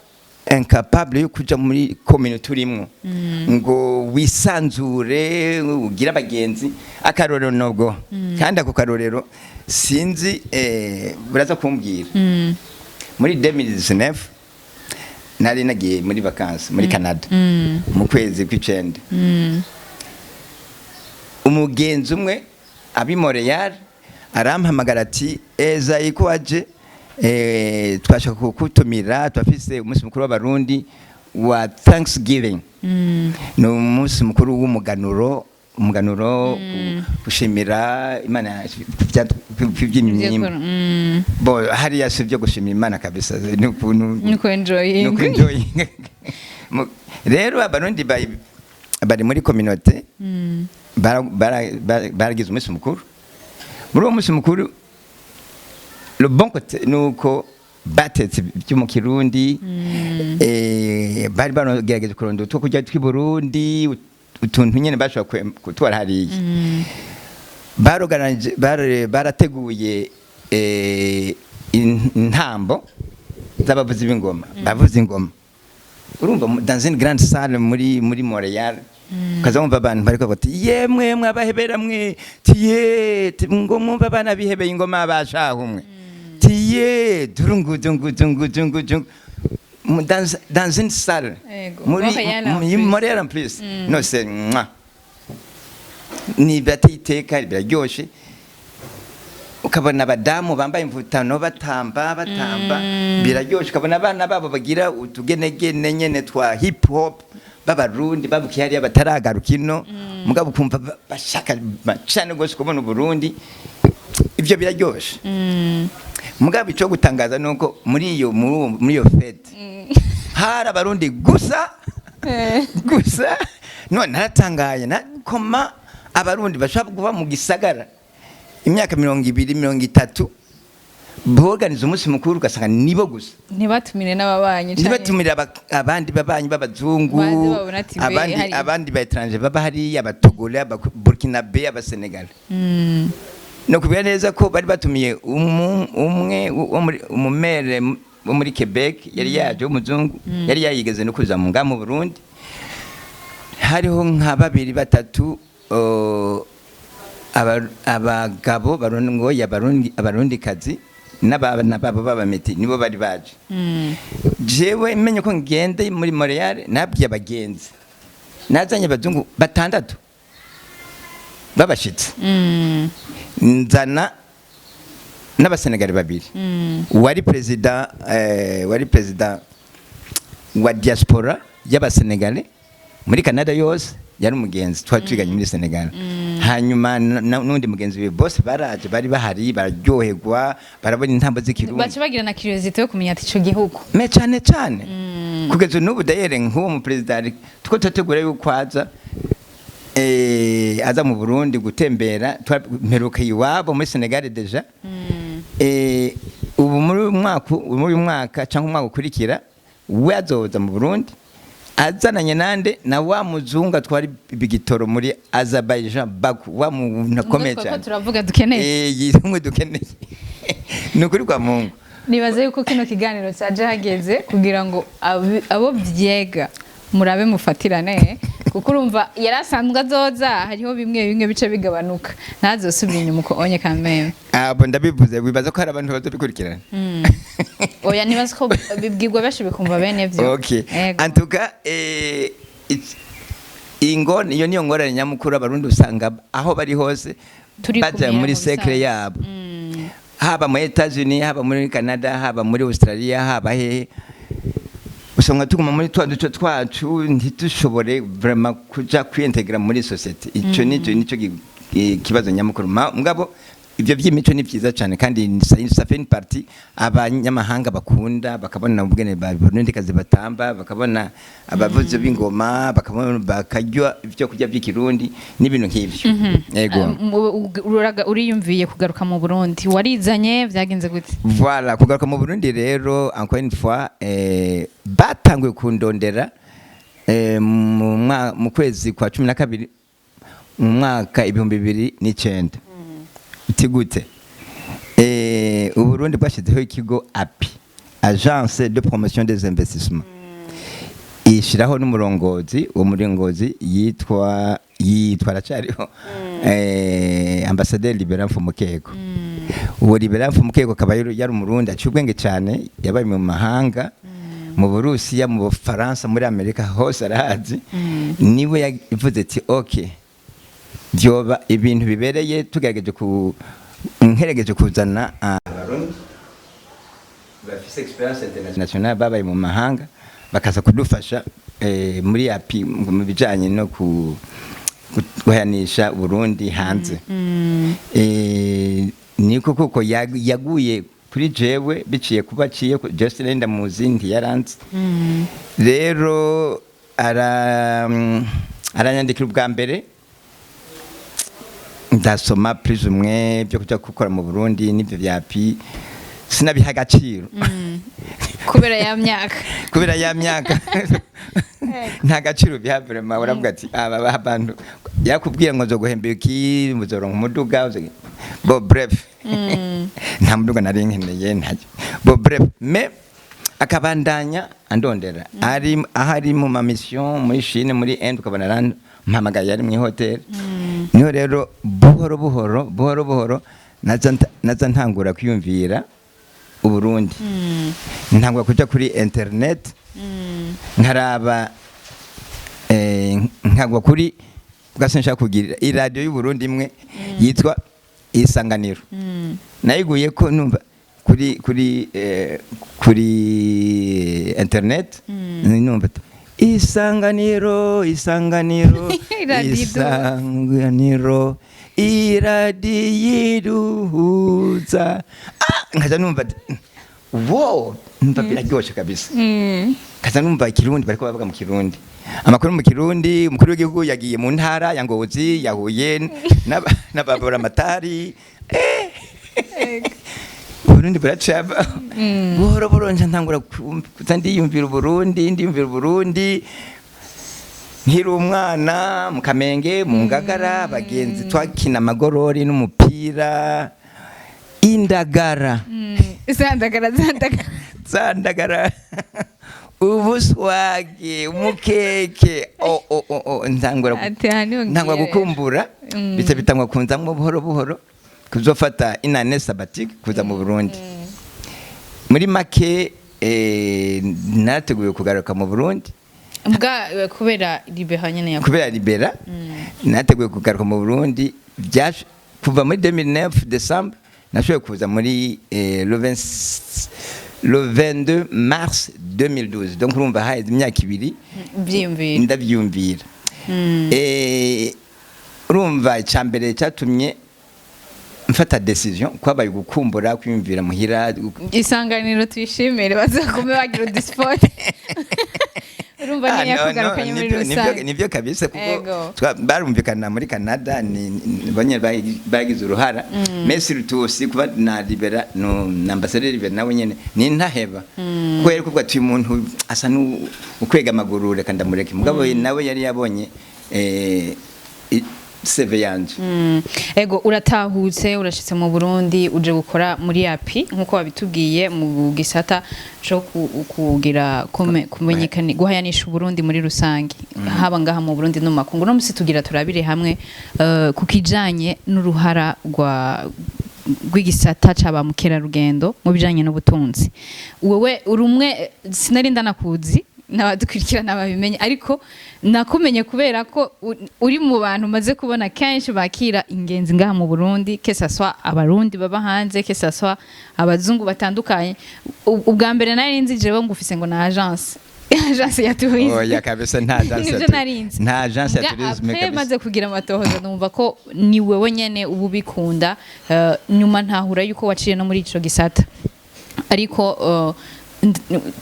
incapable yo kuja muri community urimwo ngo wisanzure ugira abagenzi akarorero nobwo kandi ako karorero sinzi buraza kumbwira muri 2019 nari nagiye muri vacances muri Canada mu kwezi kw'icenda umugenzi umwe abi Montreal arampamagara ati eza ikwaje twashaka kukutumira twafise umunsi mukuru w'abarundi wa Thanksgiving no umunsi mukuru w'umuganuro gushimira Imana by'imyimba bo hari yasivyo gushimira Imana kabisa nuko enjoying rero abarundi bari muri communauté baragize umunsi mukuru muri uwo munsi mukuru le bon côté nuko batetse byo mu Kirundi bari baragerageje kuronda utwo kujya twi Burundi utuntu nyene bashobora kutwara hariya barateguye intambo z'abavuzi b'ingoma bavuza ingoma urumva dans une grande salle muri Montréal kazamva abantu bariko bati yemwe mwabahebera mwe tiye ngo mwumva abana bihebeye ingoma bashahumwe tiye durungu dans une salle muri Montréal en plus no c'est ni batiteka biraryoshe ukabona abadamu bambaye imvutano batamba biraryoshe ukabona abana babo bagira utugenegene nyene twa hip hop b'abarundi babukiye hariya bataragaruka ino mugabo kumva bashaka cyane gose kubona Burundi ivyo biraryoshe mugabo ico gutangaza nuko muri iyo fete hari abarundi gusa none naratangaye koma abarundi bashaka kuba mu gisagara imyaka 20-30 boganiza umunsi mukuru ugasanga nibo gusa ntibatumire n'ababanyi ntibatumire abandi babanyi b'abazungu abandi ba étranger baba hari abatogole ababurkinabe abasenegal no kubera neza ko bari batumiye umwe umumere wo muri Quebec yari yaje umuzungu yari yayigeze no kuza mu ngamo Burundi hariho nka 2-3 abagabo barongoye abarundi kazi n'abana babo babameti nibo bari baje jewe menye ko ngende muri Montreal nabwiye abagenzi nazanye abazungu 6 babashitse nzana n'abasenegali 2 wari president wa diaspora y'abasenegale muri Canada yose yari umugenzi twatwiganye muri Senegal hanyuma n'undi mugenzi we bose baraje bari bahari bararyoherwa barabona intambo z'ikirundi baca bagira na curiosity yo kumenya ati ico gihugu me cyane kugeza n'ubu dayere nk'uwo mu perezida tuko tutegura yuko aza mu Burundi gutembera mperuka iwabo muri Senegal deja ubu muri uyu mwaka cyangwa umwaka ukurikira we azoza mu Burundi azananye nande na wa muzungu atwara ibigitoro muri Azerbaijan Baku wa muntu akomeye cyane turavuga dukeneye yizumwe dukeneye nukuri kwa Mungu nibaze yuko kino kiganiro cyaje hageze kugira ngo abo byega murabe mufatirane kuko urumva yarasanzwe azoza hariho bimwe bice bigabanuka ntazosubira inyuma uko onye kameme abo ndabivuze wibaza ko hari abantu bazobikurikirana oya nibaza ko bibwirwa benshi bikumva bene byo okay antuka ingone iyo niyo ngorane nyamukuru abarundi usanga aho bari hose baja muri secret yabo haba muri Etats-Unis haba muri Canada haba muri Australia haba hehe usanga tuguma muri duco twacu ntitushobore vraiment kuja kwintegra muri society ico nico kibazo nyamukuru mugabo ibyo by'imico ni byiza cyane kandi ça fait une partie abanyamahanga bakunda bakabona ubwene babonendekazi batamba bakabona abavuzi b'ingoma bakabona bakajya ibyo kujya by'ikirundi n'ibintu nk'ibyo yego uriyumviye kugaruka mu Burundi warizanye byagenze gute voilà kugaruka mu Burundi rero encore une fois batanguye kundondera mu kwezi kwa 12 mu mwaka 2009 Tigute Uburundi bwashyizeho ikigo API Agence de Promotion des Investissements ishiraho n'umurongozi uwo murongozi yitwa racariho Ambassadeur Libera Mfumukeko uwo Libera Mfumukeko akaba yari umurundi aciye ubwenge cyane yabaye mu mahanga mu Burusiya mu Bufaransa muri Amerika hose arahazi niwe yavuze ati okay byoba ibintu bibereye tugerageje nkeregeje kuzana abarundi bafise experience international babaye mu mahanga bakaza kudufasha muri API mu bijanye no guhanisha Burundi hanze niko kuko yaguye kuri jewe biciye kuba ciye just nenda muzi ntiyaranze rero aranyandikira ubwa mbere ndasoma plus umwe byo kujya gukora mu Burundi n'ibyo byapi sinabiha agaciro kubera ya myaka nta gaciro biha vraiment uravuga ati aba abantu yakubwiye ngo zo guhemba iki muzoronka umuduga bo bref nta muduga nari nkeneye ntajye bo bref mais akabandanya andondera ari mu ma mission muri Chine muri Inde ukabona mpamagaye ari mu hotel niho rero buhoro naza ntangura kwiyumvira Uburundi ntangura kuja kuri internet nkaraba nkagwa kuri bwasensha kugira iradio y'u Burundi imwe yitwa Isanganiro nayiguye ko numva kuri internet numva Isanganiro iradiyiduhuza nkaza numva wow numva biraryoshe kabisa kaza numva ikirundi bariko bavuga mu kirundi amakuru mu kirundi umukuru w'igihugu yagiye mu ntara ya Ngozi yahuye n'ababura amatari Burundi buracaba buhoro nje ntangura ndiyumvira Burundi nkiri umwana mu Kamenge mu Ngagara bagenzi twakina amagorori n'umupira indagara zandagara ubuswage umukeke ntangura gukumbura bitangwa kunzamwo buhoro kuzofata inane sabatique kuza mu Burundi muri make nateguye kugaruka mu Burundi kubera Libera nyene kubera Libera nateguye kugaruka mu Burundi kuva muri 2009 December nashoboye kuza muri le 22 mars 2012 donc urumva haje imyaka 2 ndabyumvira urumva icyambere cyatumye mfata decision kwabaye gukumbura kwiyumvira muhira Isanganiro twishimire bazakume bagira udisport urumva niyo yakugarukanye muri rusange nibyo kabisa Ego. kuko barumvikana muri Canada ni banye bagize uruhara Messi rutusi kuba na libera no ambassadeur libera nawe nyene ni ntaheba kwera kuko ati umuntu asa ukwega amaguru reka ndamureke mugabo nawe yari yabonye CV yanje ego uratahutse urashitse mu Burundi uje gukora muri API nkuko babitubwiye mu gisata cyo kugira kumenyekana guhayanisha Burundi muri rusange haba ngaha mu Burundi no makungu no musi tugira turabire hamwe kukijanye n'uruhara rw'igisata caba mukera rugendo mu bijanye n'ubutunzi wewe urumwe sinari ndanakuzi n'abadukurikirana babimenye ariko nakumenye kubera ko uri mu bantu maze kubona kenshi bakira ingenzi ngaha mu Burundi kesaswa abarundi baba hanze kesaswa abazungu batandukanye ubwa mbere nari nzi jewe ngufise ngo na agence ya tourisme oya kabisa nta agence ya tourisme kabisa maze kugira amatohoza numva ko ni wewe nyene ubu bikunda nyuma ntahura yuko waciye no muri ico gisata ariko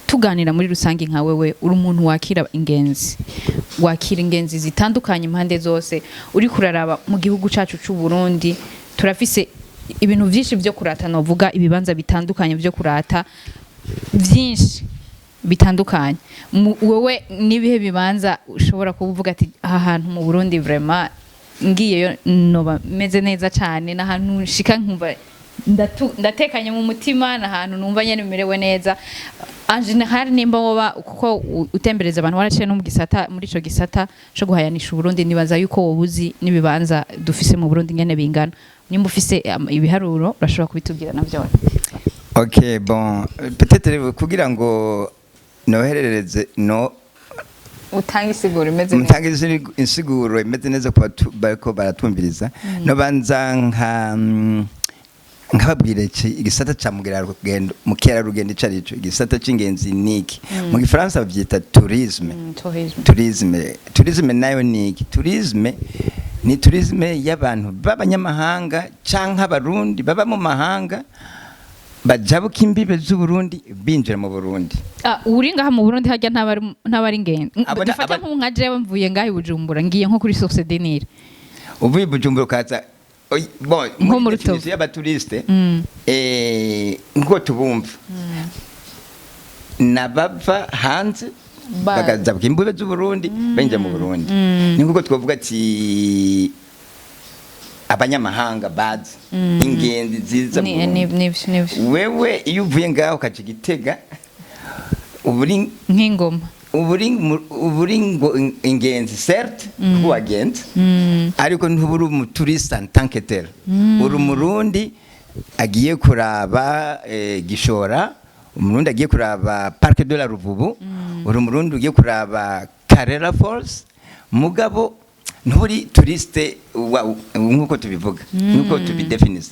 tuganira muri rusange nka wewe uri umuntu wakira ingenzi zitandukanye impande zose uri kuraraba mu gihugu cacu c'u Burundi turafise ibintu vyinshi byo kurata novuga ibibanza bitandukanye byo kurata vyinshi bitandukanye wewe nibihe bibanza ushobora kuvuga ati aha hantu mu Burundi vraiment ngiyeyo noba meze neza cyane n'ahantu shika nkumva ndatekanye mu mutima n'ahantu numva nyene merewe neza en general nimba woba kuko utembereza abantu waraciye no mu gisata muri ico gisata cyo guhayanisha Burundi nibaza yuko wobuzi nibibanza dufise mu Burundi nyene bingana nimba ufise ibiharuro urashobora kubitubwira navyo OK bon peut-être kugira ngo noherereze utanga insiguro imeze neza ko baratumviriza no banza nkababwira igisata ca mukera rugendo icarico igisata c'ingenzi niki mu gifaransa bavyita tourisme nayo niki tourisme ni tourisme y'abantu b'abanyamahanga canke abarundi baba mu mahanga bajabuka imbibe z'u Burundi binjira mu Burundi uri ngaha mu Burundi hajya ntabari ngenzi dufata nka jewe mvuye ngaha i Bujumbura ngiye nko kuri Source du Nil uvuye Bujumbura kaza bon nko mu Rutovu y'abaturiste ngo tubumva nabava hanze bagazabuka imbibe z'u Burundi binjira mu Burundi ni nkuko twavuga ati abanyamahanga bazi ingenzi ziza wewe iyo uvuye ngaho ukaca Gitega uburi nk'ingoma uburi ngo ingenzi certes kuwagenza ariko ntuburi umuturiste en tant que tel uri umurundi agiye kuraba Gishora umurundi agiye kuraba Parc de la Ruvubu uri umurundi ugiye kuraba Karera Falls mugabo nturi touriste nkuko tubivuga nkuko tubidefinisa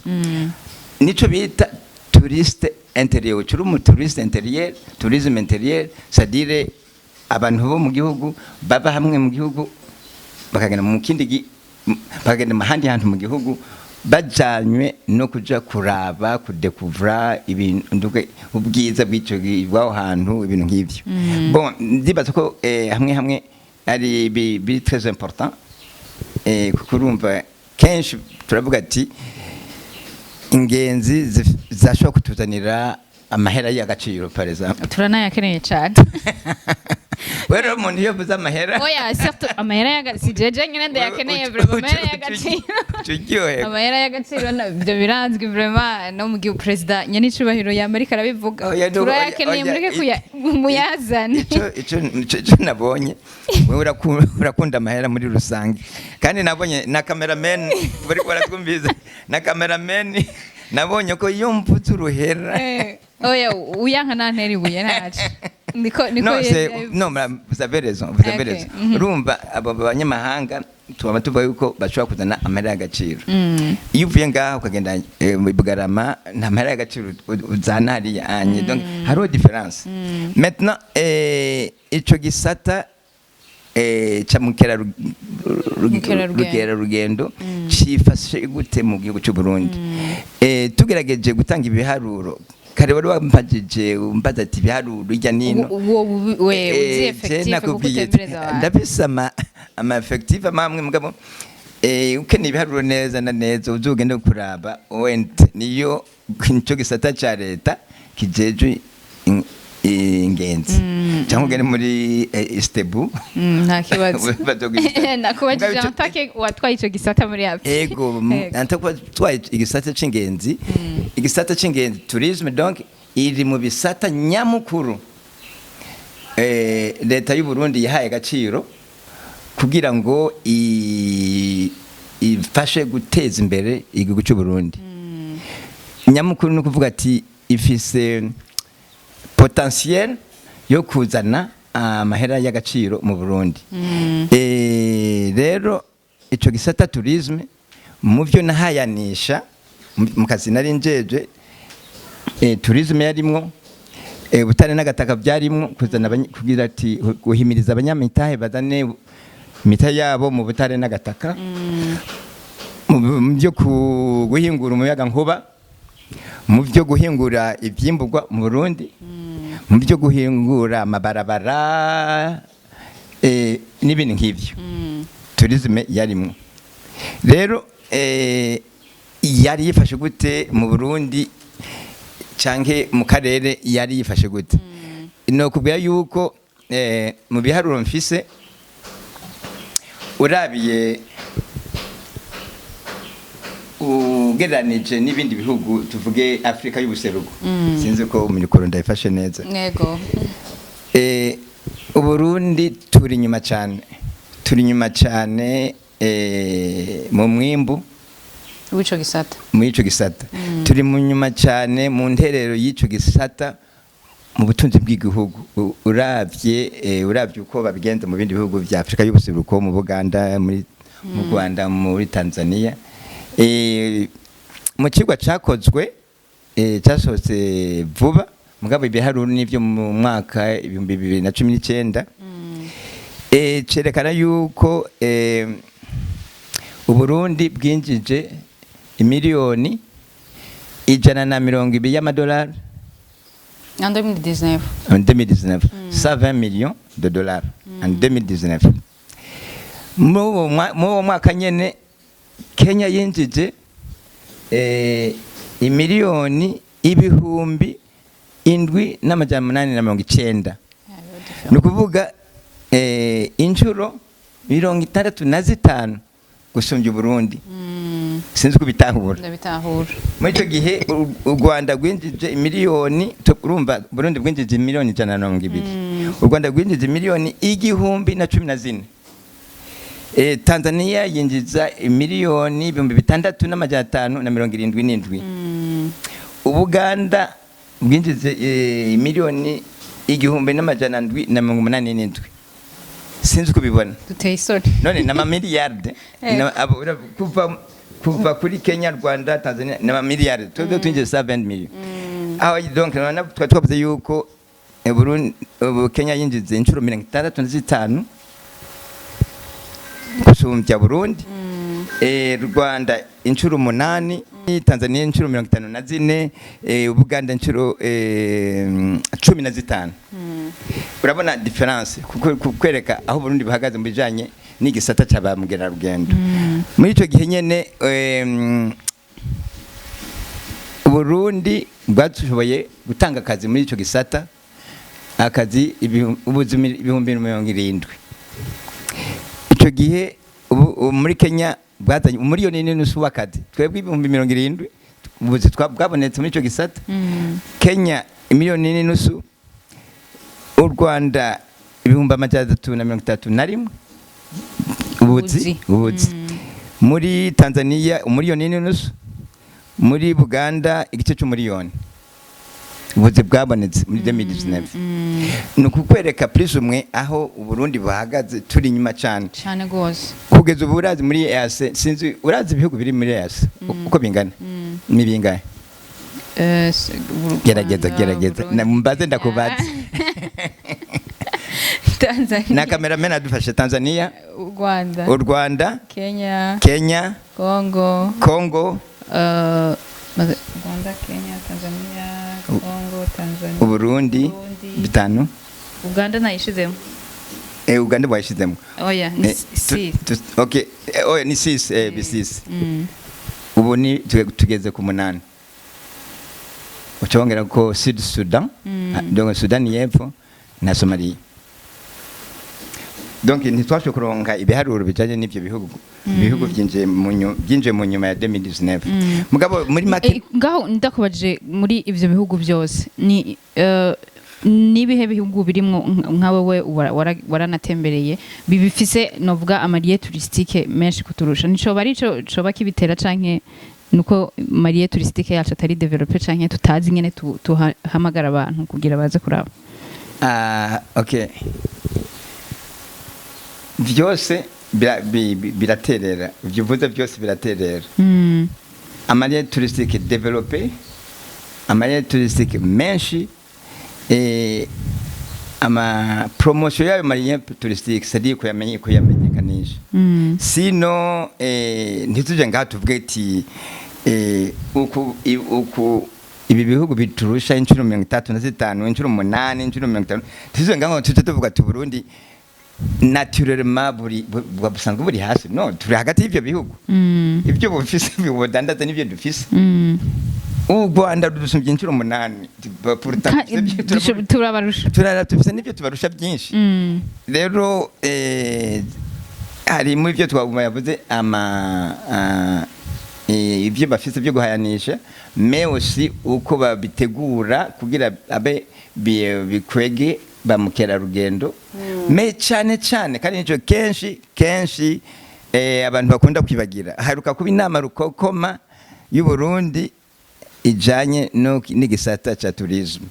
nico bita touriste intérieur curi mu touriste intérieur tourisme intérieur c'est-à-dire abantu bo mu gihugu baba hamwe mu gihugu bakagenda mu kindi bakagenda mahandi hantu mu gihugu bajanywe no kuja kuraba kudekuvra ibintu ubwiza bw'ico bwaho hantu ibintu nk'ivyo bon ndibaza ko hamwe ari bi très important kukurumva kenshi turavuga ati ingenzi zashobora kutuzanira amahera y'agaciro par exemple turanayakeneye cyane wero umuntu iyo buza amahera oya certes amahera y'agaciro jeje nyine ndayakeneye vraiment amahera y'agaciro cyo amahera y'agaciro byo biranzwe vraiment no mu gihe president nyanicubahiro ya Amerika arabivuga turayakeneye mureke muyazana ico nabonye wewe urakunda amahera muri rusange kandi nabonye na cameraman bari baratwumbiza na cameraman nabonye ko iyo mvuze uruhera oya uyanka nanteri buye ntacu niko vous avez raison urumva abo banyamahanga tuba tuvuga yuko bashobora kuzana amahera y'agaciro iyo uvuye ngaho ukagenda mu Bugarama nta mahera y'agaciro uzana hariya anye donc hariho difference maintenant ico gisata cha mukera rugendo cifashe gute mu gihugu cy'u Burundi tugerageje gutanga ibiharuro kare wari wampajije umbaza ati biharuro ijya nino we uzi effective kuko utembereza abantu ndafise ama effective amwe mugabo ukeneye ibiharuro neza na neza uzugende kuraba went niyo cyo gisata ca leta kijeje ingenzi cyangwa ugende muri Istebu nta kibazo nakubajije antake watwaye ico gisata muri yapi ego antake twaye igisata c'ingenzi igisata c'ingenzi tourisme donc iri mu bisata nyamukuru leta y'u Burundi yahaye agaciro kugira ngo ifashe guteza imbere igihugu cy'u Burundi nyamukuru no kuvuga ati ifise potentiel yo kuzana amahera y'agaciro mu Burundi rero ico gisata tourisme mu byo nahayanisha mu kazi nari njeje tourisme yarimwo butare n'agataka byarimwo kuzana kugira ati guhimiriza abanyamitahe bazane mita yabo mu butare n'agataka mu byo guhingura umuyaga nkuba mu byo guhingura ivyimburwa mu Burundi mu byo guhingura amabarabara n'ibindi nk'ivyo tourisme yarimwo rero yari yifashe gute mu Burundi canke mu karere yari yifashe gute no kubwira yuko mu biharuro mfise urabiye ugereranije n'ibindi bihugu tuvuge Afrika y'ubuseruko sinzi ko umurikoro ndayifashe neza yego Uburundi turi nyuma cyane mu mwimbu w'ico gisata mu ico gisata turi mu nyuma cyane mu nterero y'ico gisata mu butunzi bw'igihugu uravye uko babigenza mu bindi bihugu vya Afrika y'ubuseruko mu Buganda mu Rwanda muri Tanzania mu kigwa cakozwe cyasohotse vuba mugabo ibiharuro n'ivyo mu mwaka 2019 cerekana yuko Uburundi bwinjije imiliyoni 120 y'amadolari en 2019 120 millions de dollars en 2019 mu mwaka nyene Kenya yinjije imiliyoni 7,890 nukuvuga inshuro 65 gusumbya Burundi sinzi kubitahura muri cyo gihe u Rwanda rwinjije imiliyoni urumva Burundi bwinjije imiliyoni 120 u Rwanda rwinjije imiliyoni 1014 Tanzania yinjiza imiliyoni 6,577 Ubuganda bwinjize imiliyoni 1,787 sinzi kubibona duteye isoni none na miliyarde kuva kuri Kenya Rwanda Tanzania na miliyarde todo twinjiza 7 million aho donc none twavuze yuko Burundi Kenya yinjize inshuro 65 gusumbya Burundi Rwanda inshuro 8 Tanzania inshuro 54 Uganda inshuro 15 urabona difference kukwereka aho Burundi bahagaze mu bijanye n'igisata cy'abamugera rugendo muri ico gihe nyene Burundi bwashoboye gutanga akazi muri ico gisata akazi ubuzima 70,000 ico gihe muri Kenya bwatanye umuriyoni n'usu w'akazi twebwe 70,000 ubuzi bwabonetse muri ico gisata Kenya imiliyoni n'usu u Rwanda 331 ubuzi muri Tanzania umuriyoni n'usu muri Buganda igice cy'umuriyoni ubuzi bwabonetse muri 2019 nukukwereka plus umwe aho Uburundi bahagaze turi nyuma cyane gose kugeza ubu urazi muri EAC sinzi urazi ibihugu biri muri EAC uko bingana ni bingahe gerageza mbaze ndakubaza Tanzania na cameraman adufashe Tanzania u Rwanda Kenya Congo Rwanda Kenya Tanzania Tanzania Uburundi bitanu Uganda nayishizemo Uganda wayishizemo oya ni si okay oya ni 6 B6 ubu ni tugeze ku 8 ucongera ko Sud Sudan donc Sudan y'Epfo na Somalia donc ntitwashe kuronka ibiharuro bijanye n'ivyo bihugu byinje mu nyuma ya 2019 mugabo muri make ngaho ndakubaje muri ivyo bihugu byose ni nibihe bihugu birimwo nka wewe waranatembereye bibifise novuga amariye touristique menshi kuturusha nico bari coba kibitera canke nuko mariye touristique yacu atari developer canke tutazi nyene tuhamagara abantu kugira baze kuraba okay byose biraterera byuvuze byose biraterera amariye touristique développé amariye touristique menshi ama promotion yayo mariye touristique c'est-à-dire kuyamenyekanisha sino ntituje ngaho tuvuge ati uku ibi bihugu biturusha inshuro 35 inshuro 8 inshuro 50 tuje ngaho tuvuga ati Burundi naturellement busanzwe buri hasi no turi hagati y'ivyo bihugu ibyo bufise bibodandaza n'ibyo dufise u Rwanda rudusumbye inshuro 8 turabarusha n'ibyo tubarusha byinshi rero hari mu byo twaguma yavuze ibyo bafise byo guhayanisha mais aussi uko babitegura kugira abe bikwege bamukera rugendo me cyane kandi nico kenshi abantu bakunda kwibagira haruka kuba inama rukokoma y'u Burundi ijanye n'igisata cha tourisme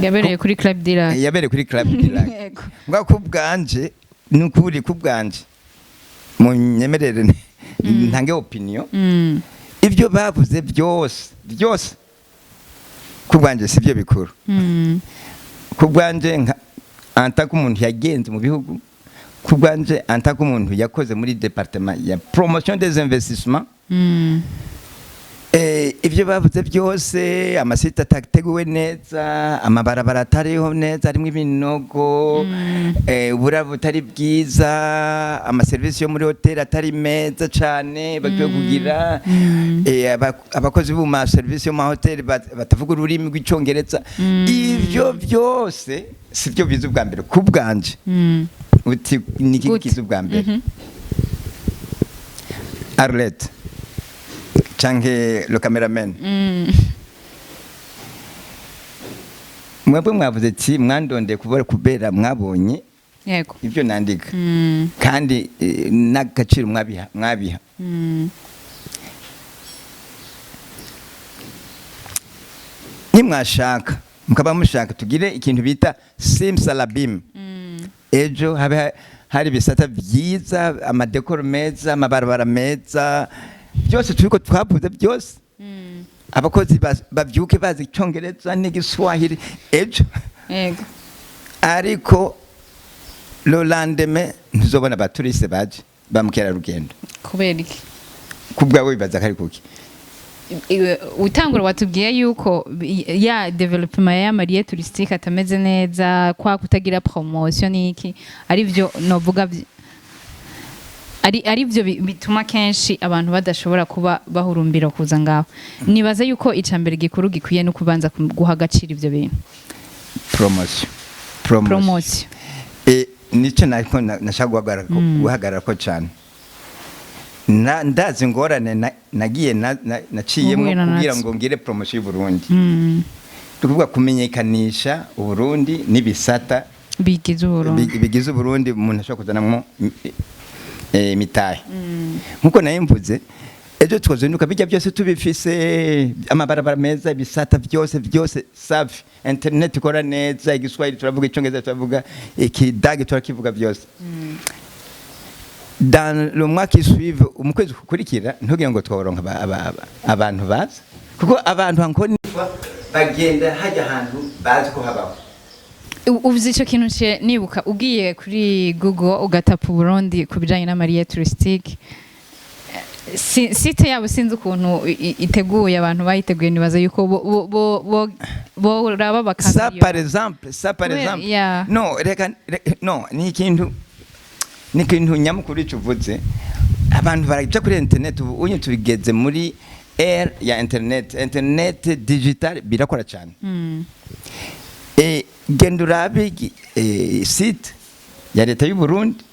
yabereye kuri Club Dirac ngwa kubganje nukuri kubganje mu nyemerere ntange opinion ibyo bavuze byose kubganje sivyo bikuru kubganje antaka umuntu yagenze mu bihugu kubganje antaka umuntu yakoze muri département ya promotion des investissements ibyo bavuze byose amasite atateguwe neza amabarabara atariho neza arimo ibinogo uburabu butari bwiza amaserivisi yo muri hoteli atari meza cyane bakwiye kugira abakozi bu ma service yo ma hoteli batavuga ururimi rw'icyongereza ibyo byose sibyo bizu bwa mbere kubganje uti niki kizu bwa mbere Arlette change le cameraman mwebwe mwavuze ati mwandonde kubera mwabonye yego ibyo nandika kandi n'agaciro mwabiha nimwashaka mukaba mushaka tugire ikintu bita simsalabim ejo hari bisata byiza amadekoro meza amabarabara meza byose turiko twavuze byose abakozi bavyuke bazi icyongereza n'igiswahili ejo yego ariko le lendemain ntuzobona abaturiste baje bamukera rugendo kubera iki kubwawe bibaza kari kuki utangura watubwiye yuko ya development ya mariye touristique atameze neza kwa kutagira promotion niki ari byo novuga ari byo bituma kenshi abantu badashobora kuba bahurumbira kuza ngaho nibaza yuko icambere gikuru gikwiye no kubanza guha agaciro ivyo bintu promotion nico nashaka guhagarara ko cyane ndazi ngorane nagiye naciyemo kugira ngo ngire promotion y'u Burundi tukuvuga kumenyekanisha Uburundi n'ibisata bigize Uburundi umuntu ashobora kuzanamo mitahe nkuko nayimvuze ejo twazinduka bijya byose tubifise amabarabara meza bisata byose safi internet ikora neza igiswahili turavuga icyongereza turavuga ikidage turakivuga byose dans le mois qui suivent umukwezi kukurikira ntugira ngo twaronka abantu baza kuko abantu encore bagenda hajya ahantu bazi ko habaho uvuze icyo kintu nibuka ugiye kuri Google ugatapa Burundi kubijanye na mariye touristique site yabo sinzi ukuntu iteguye abantu bayiteguye nibaza yuko bo raba ça bakamenya par exemple yeah. no reka no ni ikintu nyamukuru cyuvuze abantu baraja kuri internet ubu unye tubigeze muri era ya internet digital birakora cyane genda urabe site ya leta y'u Burundi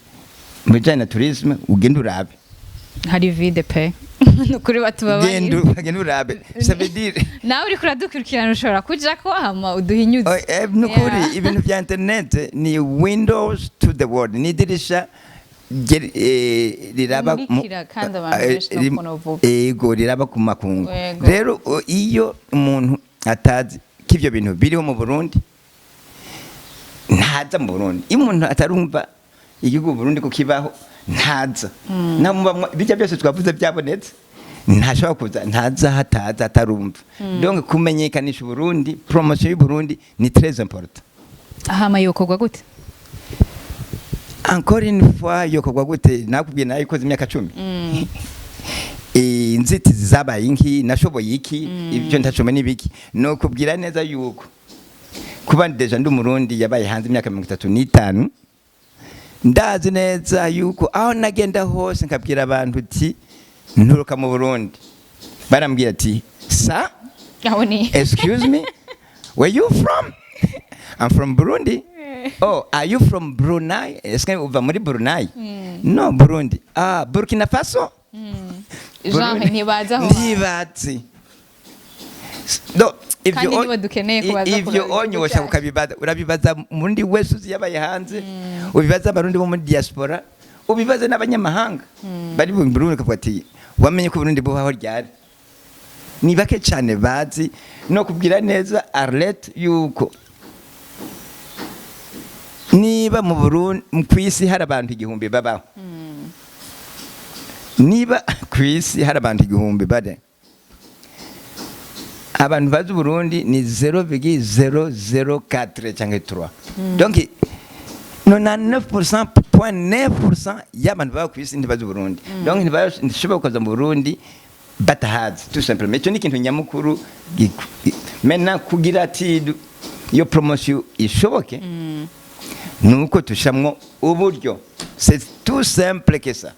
mu bijyanye na tourisme ugenda urabe hari vide pe nukuri batubabanye genda urabe ça veut dire nawe uri kuradukurikirana ushobora kuja ko hama uduhinyuze nukuri ibintu bya internet ni windows to the world ni dirisha riraba kandi abantu benshi no kunovuga ego riraba ku makungu rero iyo umuntu atazi k'ivyo bintu biriho mu Burundi ntaza mu Burundi iyo umuntu atarumva igihugu Burundi ko kibaho ntaza bijya byose twavuze byabonetse ntashobora kuza ntaza hataza atarumva donc kumenyekanisha Burundi promotion y'u Burundi ni très important ahama yokorwa gute encore une fois yokorwa gute nakubwiye nayo ikoze imyaka 10 inzitizi zabaye inki nashoboye iki ibyo ntacome nibiki no kubwira neza yuko kuba deja ndi umurundi yabaye hanze imyaka 35 ndazi neza yuko aho nagenda hose nkabwira abantu uti nturuka mu Burundi barambwira ati sa excuse me where you from I'm from Burundi oh are you from Brunei est-ce que uva muri Brunei no Burundi Burkina Faso Jean ntibaza ho ntibazi do ivyo onyosha ukabibaza urabibaza mundi wese uzi yabaye hanze ubibaza abarundi bo muri diaspora ubibaza n'abanyamahanga bari mu Burundi kavuga ati wamenye ko Burundi bubaho ryari ni bake cyane bazi no kubwira neza Arlette yuko niba mu Burundi kwisi hari abantu 1000 babaho niba kwisi hari abantu 1000 bade abantu bazi Burundi ni 0,004 cyangwa 3 donc 99.9% y'abantu baba kwisi ntibazi Burundi donc ntibashobora kuza mu Burundi batahazi tout simplement cyo ni ikintu nyamukuru mena kugira ati iyo promotion ishoboke nuko tushamwo uburyo c'est tout simple que ça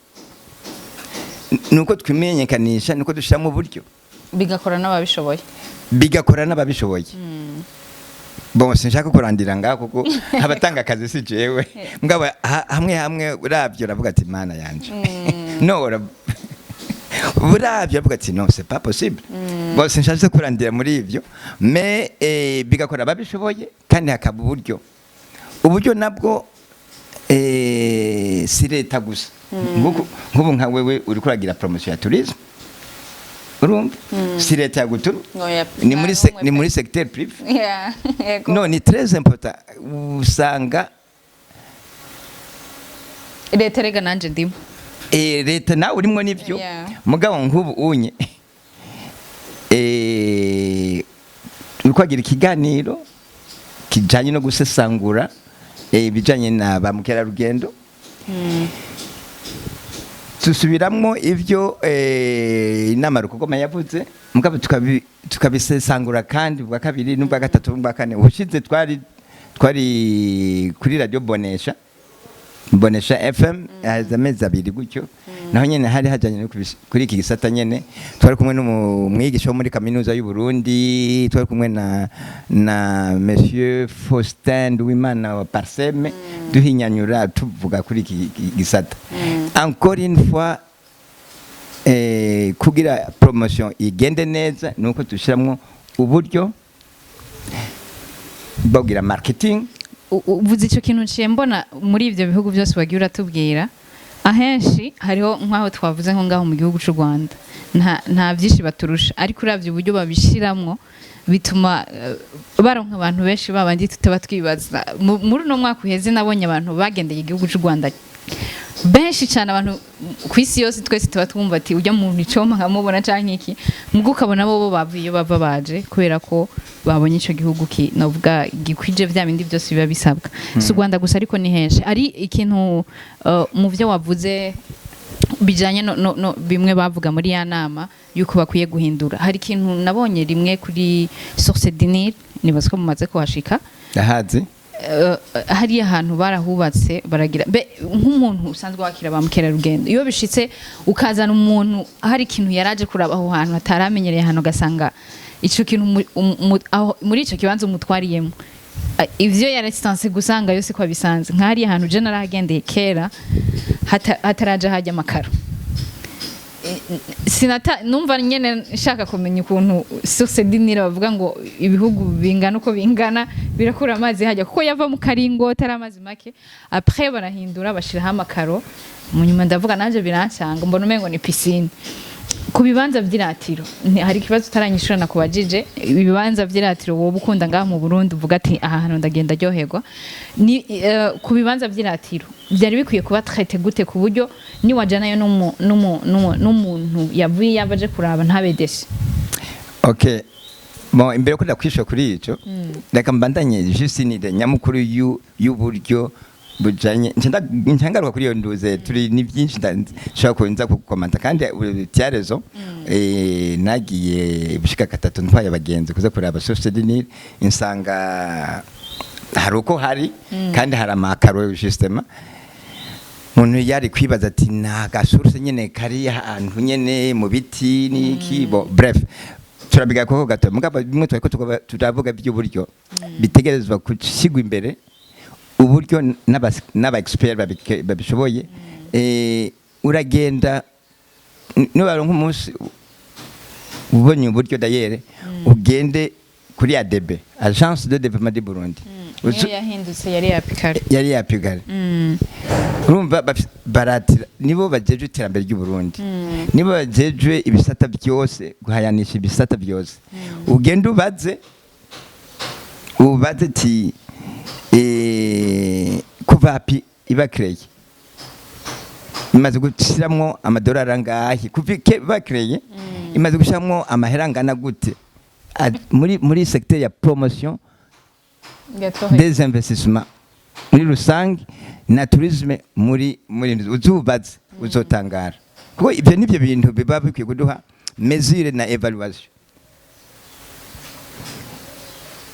nuko twimenyekanisha nuko dushamwo uburyo bigakora n'ababishoboye bon sinshaka kurandira ngako kuko abatanga akazi si jewe mugabo hamwe uravyo uravuga ati mana yanje no uravyo uravuga ati non c'est pas possible bon sinshaka kurandira muri ivyo mais bigakora ababishoboye kandi hakaba uburyo nabwo si leta gusa nk'ubu nka wewe uri kuragira promotion ya tourisme urumva si leta yaguturu ni muri secteur privé no ni très important usanga leta rega nanje ndimo leta nawe urimwo nivyo mugabo nk'ubu unye uri kwagira ikiganiro kijanye no gusesangura ibijanye na ba mukerarugendo tusubiramwo ivyo inama rukogoma yavuze mugabo tukabisesangura kandi bwa kabiri n'ubwa gatatu n'ubwa kane ubushize twari kuri radio Bonesha FM amezi 2 gutyo naho nyene hari hajanye kuri iki gisata nyene twari kumwe n'umwigisha wo muri kaminuza y'u Burundi twari kumwe na monsieur Faustin Duwimana wa Parseme duhinyanyura tuvuga kuri iki gisata encore une fois kugira promotion igende neza nuko tushiramwo uburyo bogira marketing uvuze icyo kintu nciye mbona muri ibyo bihugu byose wagiye uratubwira ahenshi hariho nk'aho twavuze nko ngaho mu gihugu cy'u Rwanda nta byinshi baturusha ariko uravye uburyo babishiramwo bituma baronka abantu benshi babandi tutaba twibaza muri no mwaka uheze nabonye abantu bagendeye igihugu cy'u Rwanda benshi cyane abantu kwisi yose twese tuba twumva ati ujya mu nicoma nkamubona canke iki mugo ukabona bo bavuye bava baje kubera ko babonye ico gihugu novuga gikwije vya bindi byose biba bisabwa si Rwanda gusa ariko ni henshi ari ikintu mu byo wavuze bijanye no bimwe bavuga muri ya nama yuko bakwiye guhindura. Hari ikintu nabonye rimwe kuri Source du Nil nibaza ko mumaze kuhashika. Ndahazi. Hari ahantu barahubatse baragira nk'umuntu usanzwe wakira ba mukerarugendo iyo bishitse ukazana umuntu hari ikintu yaraje kuraba aho hantu ataramenyereye hano gasanga ico kintu muri ico kibanza umutwariyemo ivyo yarasitanse gusanga yose kwa bisanze nk'ari ahantu je narahagendeye kera hataraje hajya amakaro numva nyene nshaka kumenya ukuntu Source du Nil bavuga ngo ibihugu bingana uko bingana birakura amazi hajya kuko yava mu karingo atari amazi make après barahindura bashiraho amakaro mu nyuma ndavuga nanje birancanga mbona umengo ni piscine ku bibanza vy'iratiro hari kibazo utaranyishurana kubajije ibibanza vy'iratiro wowe ukunda ngaha mu Burundi uvuga ati aha hano ndagenda ryoherwa ni ku bibanza vy'iratiro byari bikwiye kuba traité gute ku buryo ni wajanayo n'umuntu yavuye yabaje kuraba ntabedeshe. Okay, bon imbere ko ndakwishura kuri ico reka mbandanye juste ni de nyamukuru y'uburyo bujanye ncangaruka kuri iyo nduze turi ni byinshi ndashaka kuza kukomanta kandi tyarezo nagiye bushika gatatu ntwaye abagenzi kuza kuraba Source du Nil insanga haruko hari kandi hari amakaro justement umuntu yari kwibaza ati naga Source nyene kari ahantu nyene mu biti niki bo bref turabiga koko gato mugabo bimwe twako turavuga by'uburyo bitegerezwa kushigwa imbere uburyo n'aba expert babishoboye uragenda no nk'umunsi ubonye uburyo dayere ugende kuri ADB Agence de Développement du Burundi yahindutse yari yapigare urumva baratira nibo bajeje iterambere ry'u Burundi nibo bajeje ibisata byose guhayanisha ibisata byose ugenda ubaze ti kuva api ibakreye imaze gushiramwo amadolari angahe kuvike bakreye imaze gushiramwo amaherangana gute muri secteur ya promotion des investissements muri rusange na tourisme muri uzubaze uzotangara kuko ibyo nibyo bintu biba bikwiye kuduha mesure na evaluation.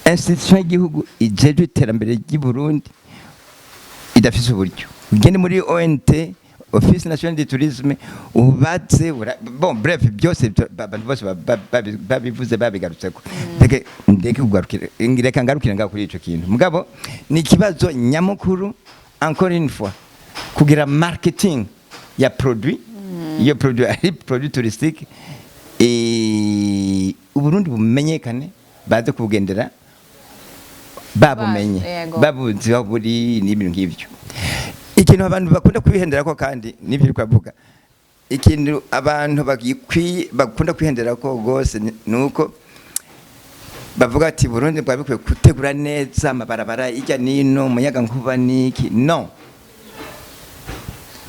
Institution y'igihugu ijeje iterambere ry'i Burundi idafise uburyo ugende muri ONT Office National du Tourisme ubatse bon bref byose abantu bose babivuze babigarutseko ndeke kugarukira ngireka ngarukira ngaho kuri ico kintu mugabo ni kibazo nyamukuru encore une fois kugira marketing ya produit iyo produit touristique Uburundi bumenyekane baze kugendera babumenye babuzi aho buri n'ibintu nk'ibyo ikintu abantu bakunda kwihendera ko kandi nibyo twavuga ikintu abantu bakunda kwihendera ko gose nuko bavuga ati Burundi bwabikwiye gutegura neza amabarabara ijya nino muyaga nkuba niki no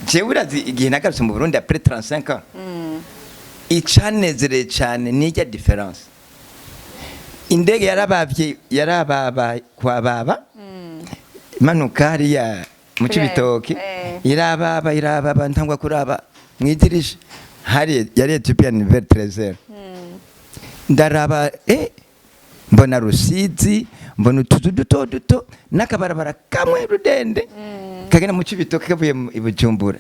jewe urazi igihe nagarutse mu Burundi après 35 ans icanezere cyane nijya difference indege yarababa kwa baba manuka hariya mu Cibitoke irababa ntangwa kuraba mwidirisha hari yari Ethiopian vers 13h ndaraba mbona Rusizi mbona utuzu duto nakabarabara kamwe rudende kagena mu Cibitoke kavuye i Bujumbura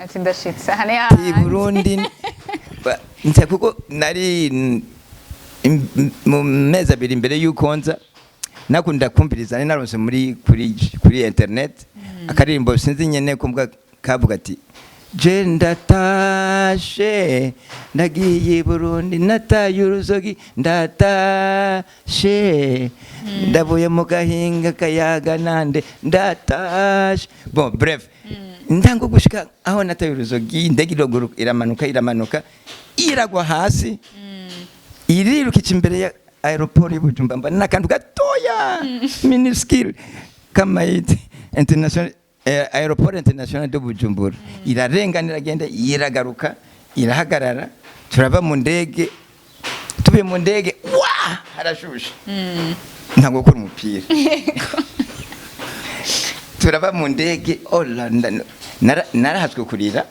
ati ndashitse hane i Burundi nse kuko nari mu mezi abiri imbere y'uko nza nakunda kumviriza ni naronse kuri internet akaririmbo sinzi nyene kumbwa kavuga ati je ndatashe ndagiye Burundi nataye uruzogi ndatashe ndavuye mu gahinga kayaga nande ndatashe bon bref ndango gushika aho nataye uruzogi ndege iramanuka iragwa hasi irirukica imbere ya aeroport y'Ubujumbura mba nakantu gatoya minuscule kama international aeroport international de Bujumbura irarenganira agenda iragaruka irahagarara turava mu ndege tubiye mu ndege wa harashusha ntango gukora umupira turava mu ndege Hollanda narahatswe kurira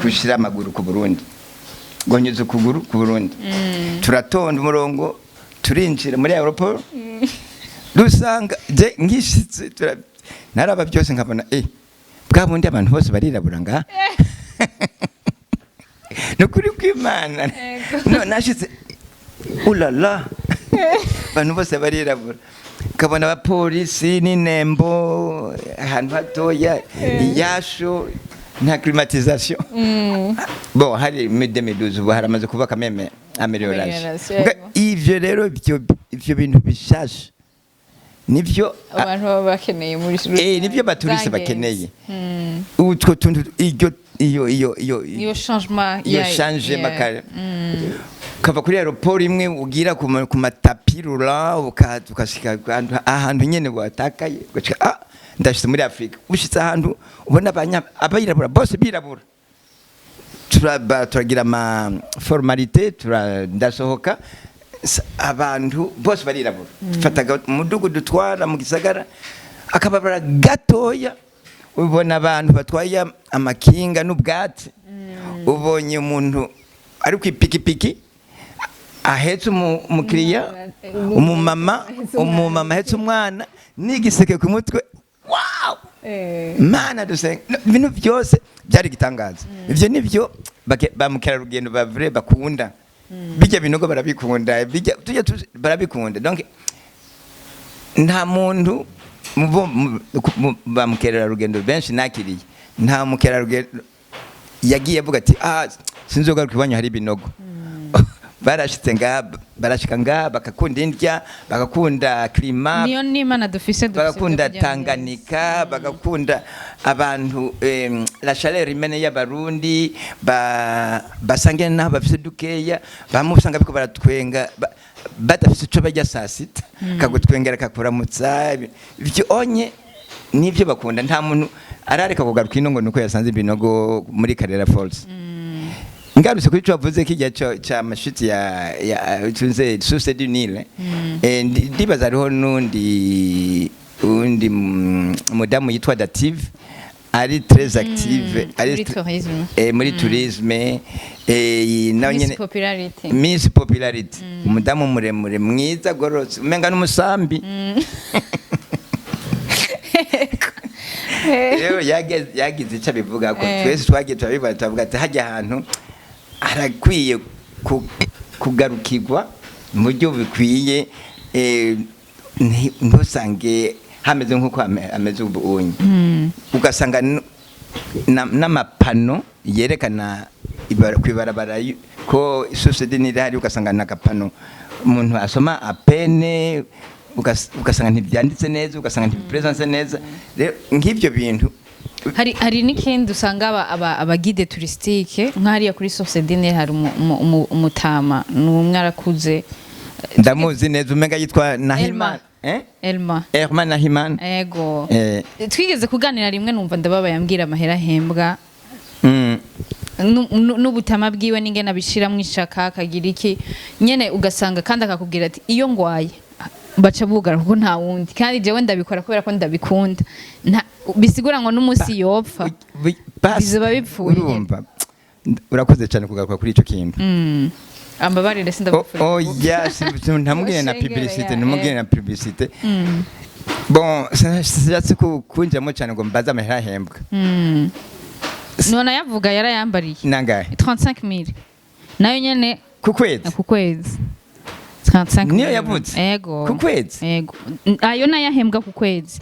kushira amaguru ku Burundi ngo nyuze ukuguru ku Burundi turatonda umurongo turinjira muri aeroport dusanga je ngishitse naraba byose nkabona bwa bundi abantu bose barirabura nga nukuri kw'Imana no nashitse ulala abantu bose barirabura kabona abapolisi n'inembo ahantu hatoya iyasho nta climatisation bon hari midemiduzu haramaze kuba kameme amelioration ivyo rero ivyo bintu bishasha nivyo abantu baba bakeneye muri nivyo baturiste bakeneye utwo tuntu iyo changement change makare kava kuri aeroport imwe ugira ku matapi rula ukashika ahantu nyene watakaye ugashika ndashitse muri Afrika ushitse ahantu ubona abayirabura bose birabura turagira ama formalite ndasohoka abantu bose barirabura fataga umudugu dutwara mu gisagara akababara gatoya ubona abantu batwaye amakinga n'ubwatsi ubonye umuntu ari ku ipikipiki ahetse umukiriya umumama ahetse umwana n'igiseke ku mutwe wow mana dusenga ibintu byose byari gitangaza ivyo nivyo ba mukerarugendo ba vrai bakunda bijya binogo barabikunda bijya barabikunda donc nta muntu ba mukerarugendo benshi nakiriye nta mukerarugendo yagiye avuga ati sinzogaruka iwanyu hari binogo barashika nga bakakunda indya bagakunda klima niyo n'Imana dufise bagakunda Tanganyika bagakunda abantu la chaleur imene y'abarundi basangira naho bafise dukeya bamusanga biko baratwenga badafise ico bajya saa sita kagutwengera kakuramutsa ivyo onye nivyo bakunda nta muntu arareka kugaruka ino ngo nuko yasanze ibinogo muri Karera Falls ngarutse kuri cyo bavuze kijya cya mashiti ya tunze source du Nil ndibaza ariho undi mudamu yitwa Dative ari très active muri tourisme Miss Popularity umudamu muremure mwiza gorotse umenga n'umusambi rero yagize icyo bivuga ko twese twagiye turabivuga tuvuga ati hajya ahantu harakwiye kugarukirwa mu buryo bikwiye ntusange hameze nk'uko ameze ubunye ugasanga n'amapano yerekana kwibarabara ko societe nirahari ugasanga n'agapano umuntu asoma apene ugasanga ntibyanditse neza ugasanga ntibipresence neza nk'ibyo bintu hari n'ikindi usanga abagide touristique nk'ariya kuri societe nirahari hari umutama n'umwe arakuze ndamuzi neza umenga yitwa Nahima Elma Nahiman ego twigeze kuganira rimwe numva ndababaye ambwira amahera ahembwa n'ubutama bwiwe n'ingena bishira mwishaka akagira iki nyene ugasanga kandi akakubwira ati iyo ngwaye baca bugara kuko nta wundi kandi jewe ndabikora kubera ko ndabikunda bisigura ngo n'umunsi yopfa bizoba bipfuye urakoze cyane kugaruka kuri ico kintu ambabarire sindabufura yes ntamugire na publicité ntamugire na publicité bon c'est kunjamo cyane ngo mbaza amahera ahembwa none yavuga yarayambariye nangahe 35000 nayo nyene ku kwezi 35 niyo yavutse ego ku kwezi ego ayo nayahembwa ku kwezi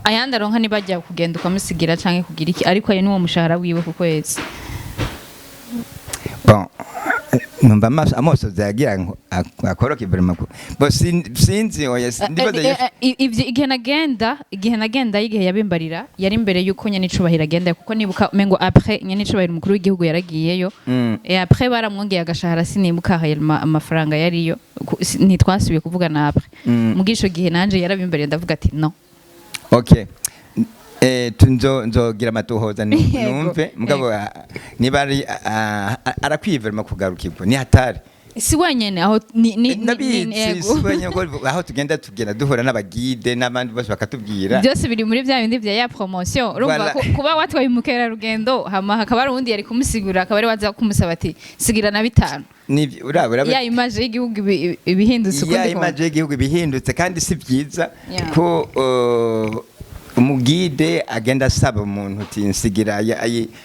ayandi aronka nibajya kugenda ukamusigira canke kugira iki ariko ayo niwo mushahara wiwe ku kwezi bon numva amaso zagira ngo akoroke vraiment bo sinzi oya ndibaza igihe nagenda igihe yabimbarira yari imbere yuko nyene icubahira agenda kuko nibuka mengo après nyene icubahira umukuru w'igihugu yaragiyeyo après baramwongeye agashahara sinibuka amafaranga yariyo ntitwasubiye kuvugana après mugisho gihe nanje yarabimbarira ndavuga ati no okay nzogira amatohoza numve mugabo niba ari arakwiverma kugarukirwa ni hatari si wenyene aho ni nabizi si wenyene aho tugenda duhura n'abagide n'abandi bose bakatubwira byose biri muri bya bindi bya ya promotion urumva kuba watwaye umukera rugendo hama hakaba ari undi yari kumusigura akaba ari waza kumusaba ati sigira na 5 ya image y'igihugu ibihindutse ya image y'igihugu ibihindutse kandi si byiza ko umugide agenda asaba umuntu uti nsigira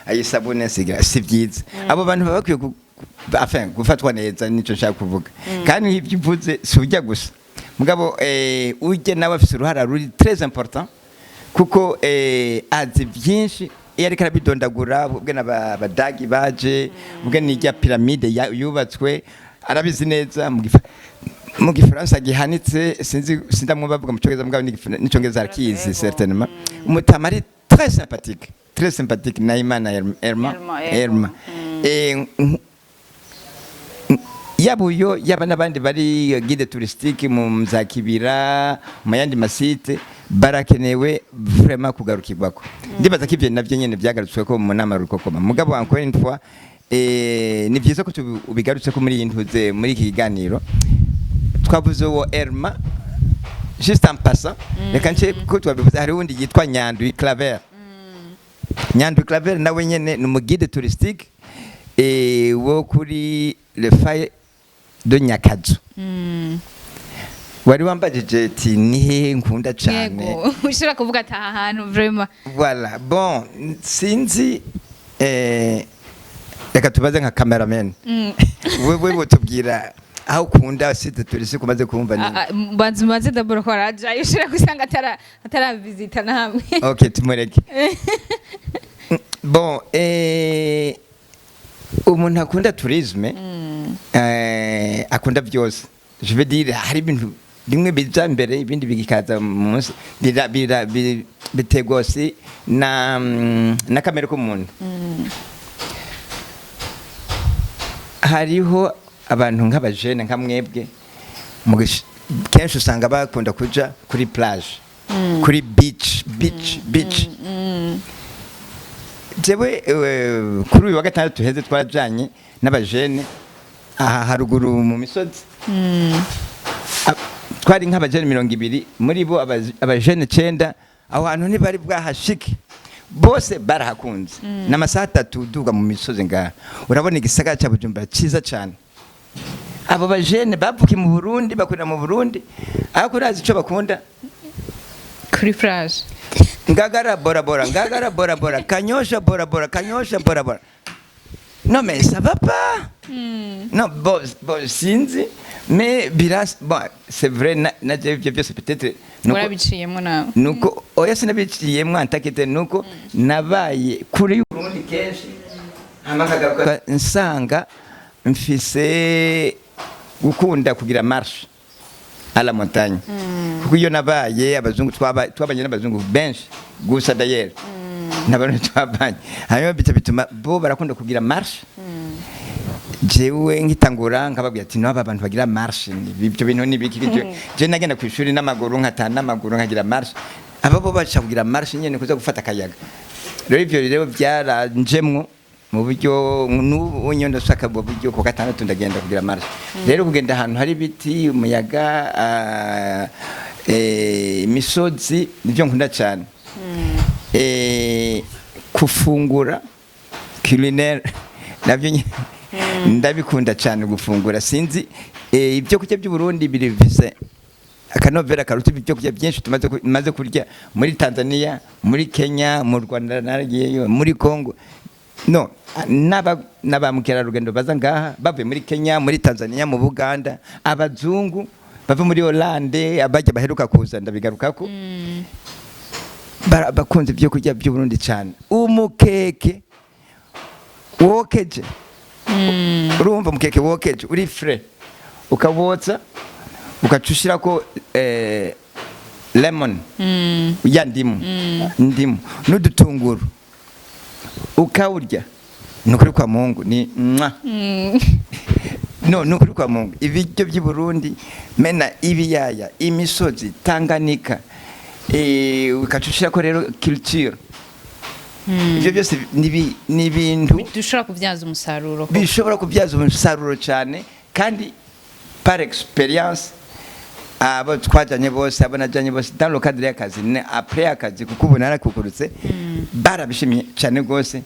ayisabune nsigira si byiza abo bantu baba bakwiye gufatwa neza nico nshaka kuvuga kandi ibyo uvuze si ujya gusa mugabo ujye nawe afite uruhara ruri très important kuko azi byinshi iyo ariko arabidondagura ubwe n'abadagi baje ubwe n'ijya piramide yubatswe arabizi neza mu gifaransa gihanitse sindamwe bavuga mu cyongereza mugabo n'icyongereza arakizi certainement umutama ari très sympathique na Imana Erma yabuyo yaba n'abandi bari guide touristique mu mzakibira mu yandi masite barakenewe vraiment kugarukirwako ndibaza ko ivyo navyo nyene byagarutswe ko mu nama rukokoma mugabo encore une fois ni byiza ko ubigarutse ko muri intuze muri iki kiganiro twavuze wo Erma juste en passant reka nce ko twabivuze hari undi yitwa Nyandwi Claver nawe nyene ni mu guide touristique wo kuri le faille de Nyakazu wari wambajije ati nihe nkunda cyane yego ushira kuvuga ati aha hantu vraiment voilà bon sinzi reka tubaze nka cameraman wewe botubwira aho ukunda site turisi kumaze kumva ni banzumaze d'abord ko araja ushira gusanga atara visita na hamwe okay tumureke bon umuntu akunda tourisme akunda byose je veux dire hari ibintu bimwe biza mbere ibindi bigikaza munsi bitegose na kamera ko muntu hariho abantu nk'abajene nka mwebwe kenshi usanga bakunda kuja kuri plage kuri beach jewe kuri uyu wa gatandatu heze twarajanye n'abajene aha haruguru mu misozi twari nk'abajene 200 muri bo abajene 9 aho hantu ntibari bwahashike bose barahakunze n'amasaha 3 duga mu misozi ngaha urabona igisagara cya Bujumbura cyiza cyane abo bajene bavuki mu Burundi bakunda mu Burundi aho kurazi ico bakunda kuri plage ngagara bora bora kanyosha bora bora non mais ça va pas non bon sinzi mais biras bon c'est vrai na byose peut-être urabiciyemo nawe nuko oya sinabiciyemo antakete nuko nabaye kuri y'Uburundi kenshi amakagaruka nsanga mfise gukunda kugira marche à la montagne kuko iyo nabaye abazungu twabanye n'abazungu benshi gusa d'ailleurs n'abantu twabanye hanyuma bituma bo barakunda kugira marche jewe nkitangura nkababwira ati n'aba bantu bagira marche ibyo bintu nibiki je nagenda ku ishuri n'amaguru n'amaguru nkagira marche ababo bacha kugira marche nyene kuza gufata akayaga rero ivyo rero byaranjemwo mu buryo n'ubu nyonda shaka mu buryo ko gatandatu ndagenda kugira marche rero kugenda ahantu hari biti umuyaga imisozi nivyo nkunda cyane kufungura culinaire navyo ndabikunda cyane gufungura sinzi ibyo kurya by'u Burundi birivise akanovera karuta ibyo kurya byinshi tumaze kurya muri Tanzania muri Kenya mu Rwanda naragiyeyo muri Congo no naba mukerarugendo baza ngaha bavuye muri Kenya muri Tanzania mu Buganda abazungu bava muri Hollande abajya baheruka kuza ndabigarukako bakunze ibyo kurya by'u Burundi cyane umukeke wokeje urumva umukeke wokeje uri frais ukabotsa ukacushira ko lemon ya ndimu n'udutunguru ukawurya nukuri kwa Mungu ni no nukuri kwa Mungu ibiryo by'i Burundi mena ibiyaya imisozi Tanganyika ukacushira ko rero culture ibyo byose ni ibintu dushobora kubyaza umusaruro bishobora kubyaza umusaruro cyane kandi par experience abo twajanye bose abo najanye bose dans le cadre y'akazi après akazi kuko ubu narakukurutse barabishimye cyane gose.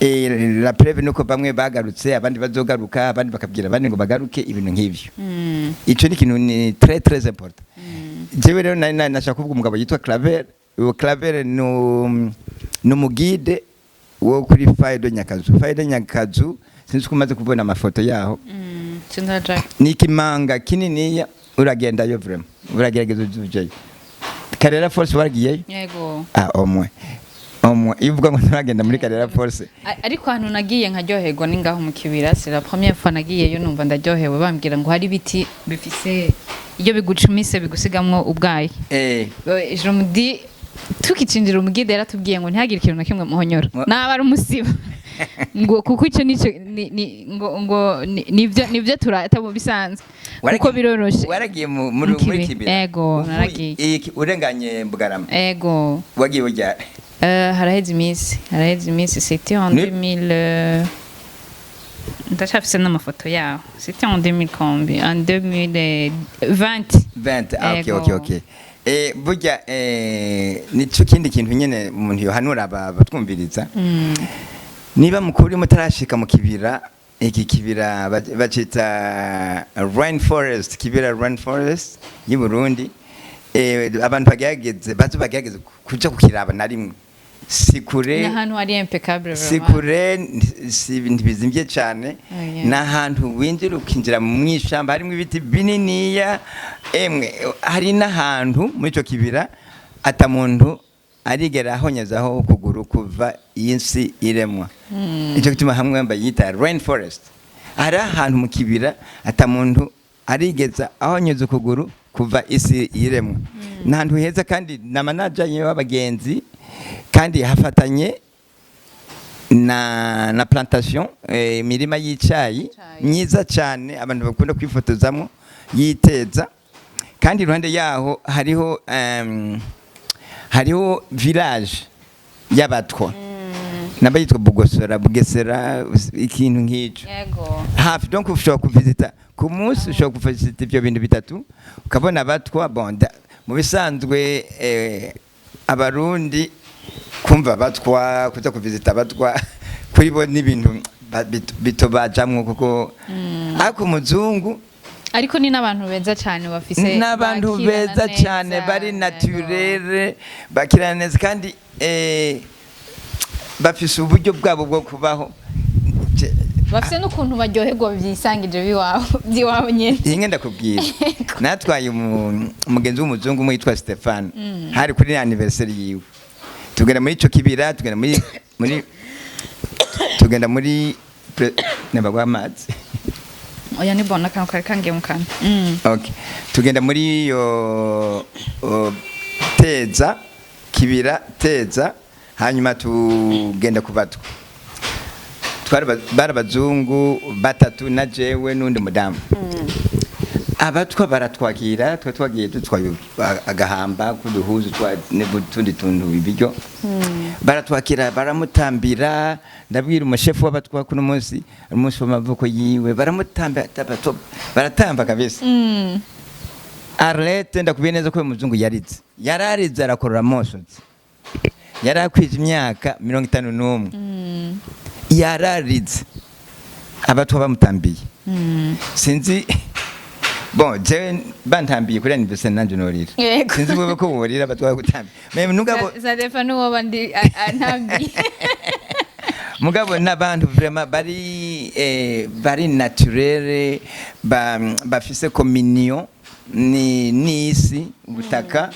La preuve nuko bamwe bagarutse abandi bazogaruka abandi bakabwira abandi ngo bagaruke ibintu nk'ivyo. Ico ni kintu ni très très important. Jewe rero nashaka kuvuga umugabo yitwa Claver. Uwo Claver no mugide wo kuri Faydo Nyakazu. Faydo Nyakazu sinzi kumaze kubona amafoto yaho. Ni kimanga kininiya uragenda yo vraiment. Uragerageza uzujeyo. Karera Force waragiyeyo? Yego. Omwe ivuga ngo nturagenda muri Karera Force. Ariko hano nagiye nkaryoherwa ningaho mu kibira, c'est la première fois nagiyeyo numva ndaryohewe bambwira ngo hari biti bifise iyo bigucumise bigusigamwo ubwayi. Je me dis tukicindira umugide yaratubwiye ngo ntihagire ikintu na kimwe muhonyora. Naba ari umusiba. Ngo kuko ico nico ngo nivyo turata mu bisanzwe. Kuko biroroshe. Waragiye muri kibira. Ego naragiye. Urenganye Bugarama. Ego. Wagiye ujya haraheze imisi c'était en 2000 ndashafise n'amafoto yaho c'était en 2000 combien en 2020 okay burya nico kindi kintu nyene umuntu yohanura batwumviriza niba mukuri mutarashika mu kibira iki kibira bacita rainforest kibira rainforest y'u Burundi abantu bagageze kuja kukiraba na rimwe sikure n'ahantu hari impeccable sikure ntibizimvye cyane n'ahantu winjira ukinjira mu mwishamba harimo ibiti bininiya hari n'ahantu muri ico kibira atamuntu arigera ahonyezaho ukuguru kuva y'insi iremwa ico gituma hamwe bayita rainforest hari ahantu mu kibira atamuntu arigeza ahonyeza ukuguru kuva isi iremwa n'ahantu heza kandi namanajanye w'abagenzi kandi hafatanye na plantation mirima y'icayi myiza cyane abantu bakunda kwifotozamo yiteza kandi iruhande yaho hariho village y'abatwa nabayitwa Bugesera ikintu nk'ico hafi donc ushobora kuvisita ku munsi ushobora kuvisita ibyo bintu bitatu ukabona abatwa bonda mu bisanzwe abarundi kumva abatwa kuza kuvisita abatwa kuri bo n'ibintu bitobajamwo kuko ako muzungu ariko ni n'abantu beza cyane bafise n'abantu beza cyane bari naturere bakirana neza kandi bafise uburyo bwabo bwo kubaho bafise n'ukuntu baryoherwa byisangije biwabo nyene inge ndakubwira natwaye umugenzi w'umuzungu umwe yitwa Stefano hari kuri anniversaire yiwe tugenda muri ico kibira tugenda muri nebagwa amazi oya ni bona kangiye mu kanwa okay tugenda muri yo teza kibira teza hanyuma tugenda kubatwa barabazungu batatu na jewe n'undi mudamu abatwa baratwagira twagiye dutwaye agahamba kuduhuzu n'utundi tuntu ibiryo baratwakira baramutambira ndabwira umushefu w'abatwa kuno munsi umunsi w'amavuko yiwe baramutambira baratamba kabisa Arlette ndakubiye neza ko umuzungu yararize arakorora mosozi yarakwije imyaka 51 yararize abatwa bamutambiye sinzi bon je bantambiye kuri anniversaire nanje norira sinzi bwo ko borira abatwa gutambiye meme nugabo ça dépend wo bandi antambiye mugabo n'abantu vraiment bari naturel bafise communion n'isi ubutaka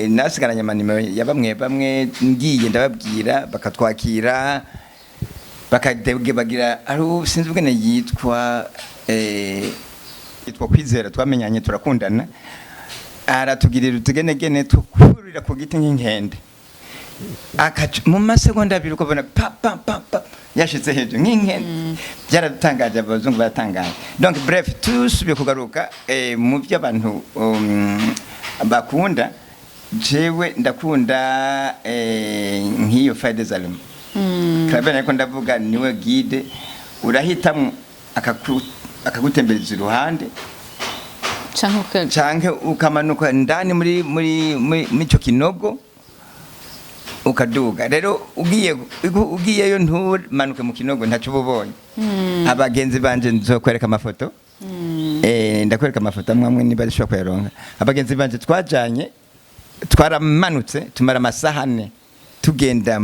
nasigaranye amanimero ya bamwe ngiye ndababwira bakatwakira bakadebagira ari sinzi ubwene yitwa Kwizera twamenyanye turakundana aratugirira utugenegene tukurira ku giti nk'inkende mu masegonda abiri ukabona pa yashitse hejuru nk'inkende byaratangaje abazungu baratangaje donc bref tusubiye kugaruka mu by'abantu bakunda jewe ndakunda nk'iyo Fayde Zalum Claver ariko ndavuga niwe guide urahitamwo akagutembereza iruhande canke ukamanuka ndani muri ico kinogo ukaduga. Rero ugiyeyo ntumanuke mu kinogo ntaco ubonye. Abagenzi banje nzokwereka amafoto, ndakwereka amafoto amwe niba zishobora kuyaronka. Abagenzi banje twajanye twaramanutse tumara amasaha 4 tugenda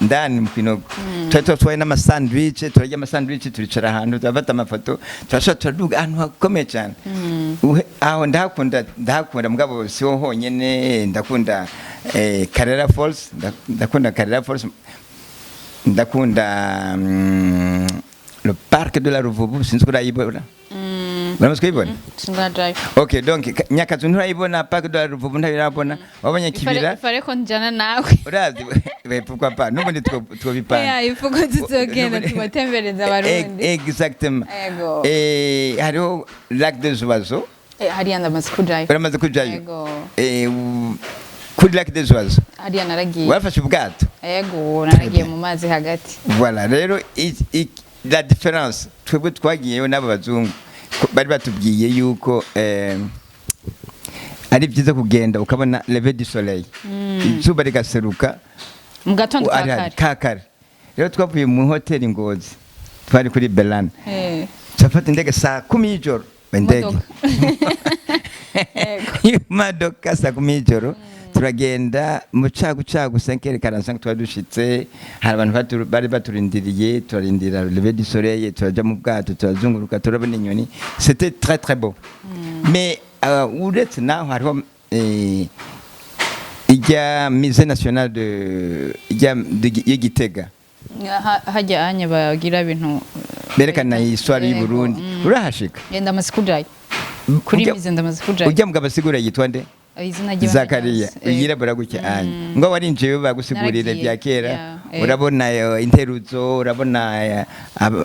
ndani mu kinogo. Twari n'amasandwich, turarya amasandwich, turicara ahantu turafata amafoto, turashobora turaduga ahantu hakomeye cyane. Aho ndahakunda mugabo siho honyene, ndakunda Karera Falls, ndakunda le parc de la Ruvubu, sinzi kurayibona. Uramaze kuyibona? Sindajayo. Okay, donc Nyakazu nturayibona, parc de la Ruvubu ntabirabona. Wabonye kibira? Ifare ko njana nawe. Urazi pourquoi pas? Nubundi twobipana. Il faut que tutogenda tubatembereza abarundi. Exactement. Hariho Lac des Oiseaux. Hariya ndamaze kujayo. Uramaze kujayo? Kuri Lac des Oiseaux. Hariya naragiye. Wafashe ubwato? Yego, naragiye mu mazi hagati. Voilà, rero la différence twebwe twagiyeyo n'abo bazungu bari batubwiye yuko ari byiza kugenda ukabona lever du soleil, izuba rigaseruka mu gatondo kakare. Rero twavuye mu hoteli Ngozi, twari kuri Belane, twafata indege saa 10 y'ijoro, indege imodoka saa 10 y'ijoro, turagenda mu cagu 5:45 twadushitse. Hari abantu bari baturindiriye, turarindira lever du soleil, turaja mu bwato, turazunguruka, turabona inyoni. C'était très très beau. Mais uretse naho hariho ijya musée national de Gitega, hajya anye bagira ibintu berekana histoire y'u Burundi. Urahashika? Yenda masikujayo kuri mize ndamaze kujayo. Ujya mugabo asigura yitwa nde? Zakariya yirabura gutya anye ngo warinjiye bagusigurire bya kera. Urabona interuzo, urabona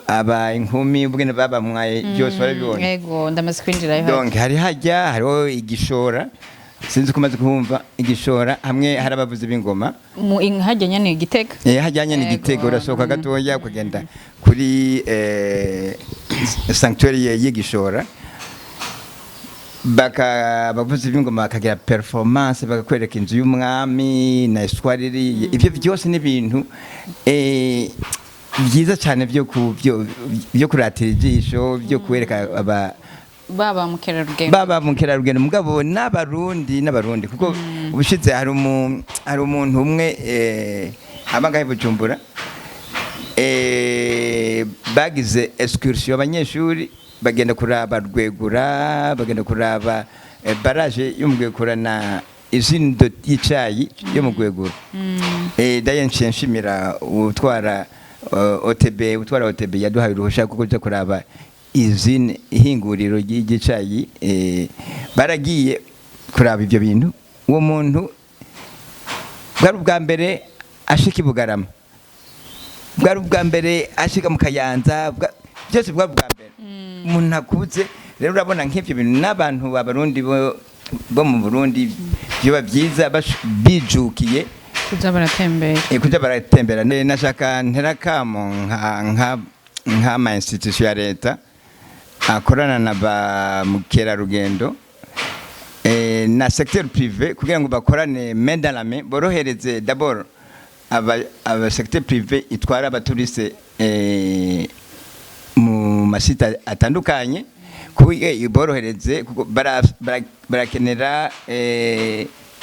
aba inkumi ubwene baba mwaye byose barabibona. Yego ndamaze kwinjirayo. Donc hariho igishora, sinzi kumaze kumva igishora, hamwe harabavuze b'ingoma mu hajyanye ni Gitega. Hajyanye ni Gitega, urasohoka gatoya kugenda kuri sanctuary y'igishora, bavuze ibingoma bakagira performance, bakakwereka inzu y'umwami na histoire iri. Ibyo byose ni ibintu byiza cyane byo kuratira ijisho, byo kwereka baba mukerarugendo mugabo n'abarundi kuko ubushize hari umuntu umwe abangahe Bujumbura bagize excursion abanyeshuri bagenda kuraba Rwegura, bagenda kuraba barrage yo mu Rwegura na usine y'icayi yo mu Rwegura. Dayen nshimira utwara OTB yaduhaye uruhusha kuko cyo kuraba izine ihinguriro ry'icayi. Baragiye kuraba ibyo bintu. Uwo muntu bwari ubwa mbere ashika Bugarama, bwari ubwa mbere ashika mu Kayanza, byose bwari ubwa mbere umuntu akuze. Rero urabona nk'ibyo bintu n'abantu b'abarundi bo mu Burundi byo byiza bijukiye kuja baratembera. Nashaka nterakamo nk'ama institution ya leta akorana na ba mukerarugendo na secteur privé kugira ngo bakorane main dans la main, borohereze d'abord aba secteur privé itwara abaturiste mu masita atandukanye, kuko borohereze kuko barakenera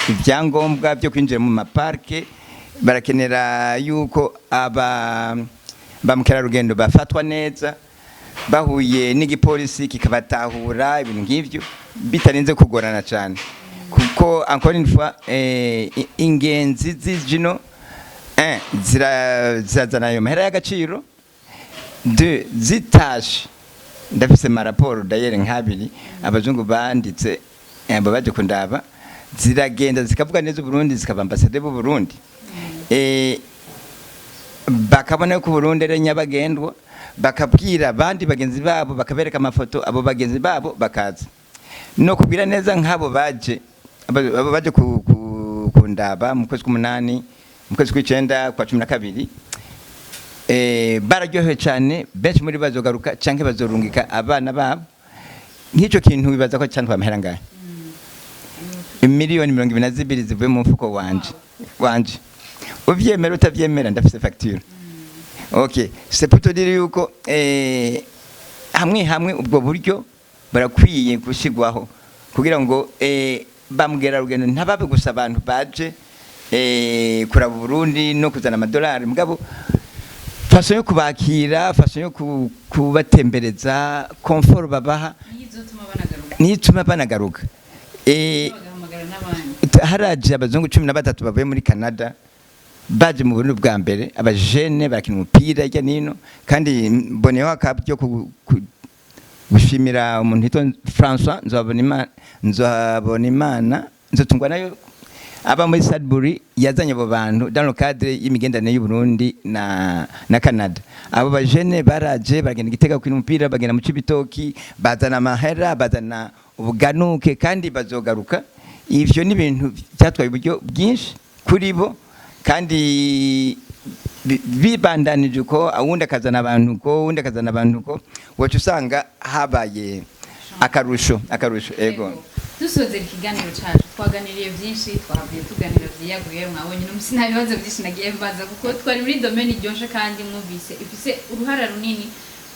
ibyangombwa byo kwinjira mu maparke, barakenera yuko ba mukerarugendo bafatwa neza, bahuye n'igipolisi kikabatahura, ibintu nk'ibyo bitarinze kugorana cyane, kuko encore une fois ingenzi z'ijino zirazana ayo mahera y'agaciro, de zitashe. Ndafise maraporo dayere nk'abiri abazungu banditse baje kundaba, ziragenda zikavuga neza Burundi, zikaba ambassadeur b'u Burundi, bakabona ko Burundi ari nyabagendwa, bakabwira abandi bagenzi babo, bakabereka amafoto abo bagenzi babo bakaza no kubwira neza nk'abo baje kundaba mu kwezi k'umunani, mu kwezi kw'icenda, kwa 12 bararyohewe cyane benshi muri bazogaruka canke bazorungika abana babo nk'icyo kintu bibaza ko cyane amahera ngahe miliyoni 22 zivuye mu mfuko wanje uvyemera utavyemera ndafise facture okay c'est pour te dire yuko hamwe ubwo buryo barakwiye gushigwaho kugira ngo bamugera rugendo ntababe gusa abantu baje kuraba Burundi no kuzana amadolari mugabo façon yo kubakira façon yo kubatembereza confort babaha nizotuma banagaruka haraje abazungu 13 bavuye muri Canada baje mu Burundi bwa mbere abajene barakina umupira hirya nino kandi mboneho akabyo gushimira umuntu hito François nzabona imana nzotungwa nayo aba muri Sudbury yazanye abo bantu dans le cadre y'imigendane y'u Burundi na Canada abo bajene baraje bagenda Gitega ku umupira bagenda mu Cibitoki bazana amahera bazana ubuganuke kandi bazogaruka ivyo ni ibintu cyatwaye uburyo bwinshi kuri bo kandi bibandanije ko awundi akazana abantu ko wacu usanga habaye akarusho ego dusoze ikiganiro cyacu twaganiriye byinshi twahavuye tuganira byiyaguye mwabonye n'umusi nta bibazo byinshi nagiye mbaza kuko twari muri domaine iryoshe kandi mwumvise ifise uruhara runini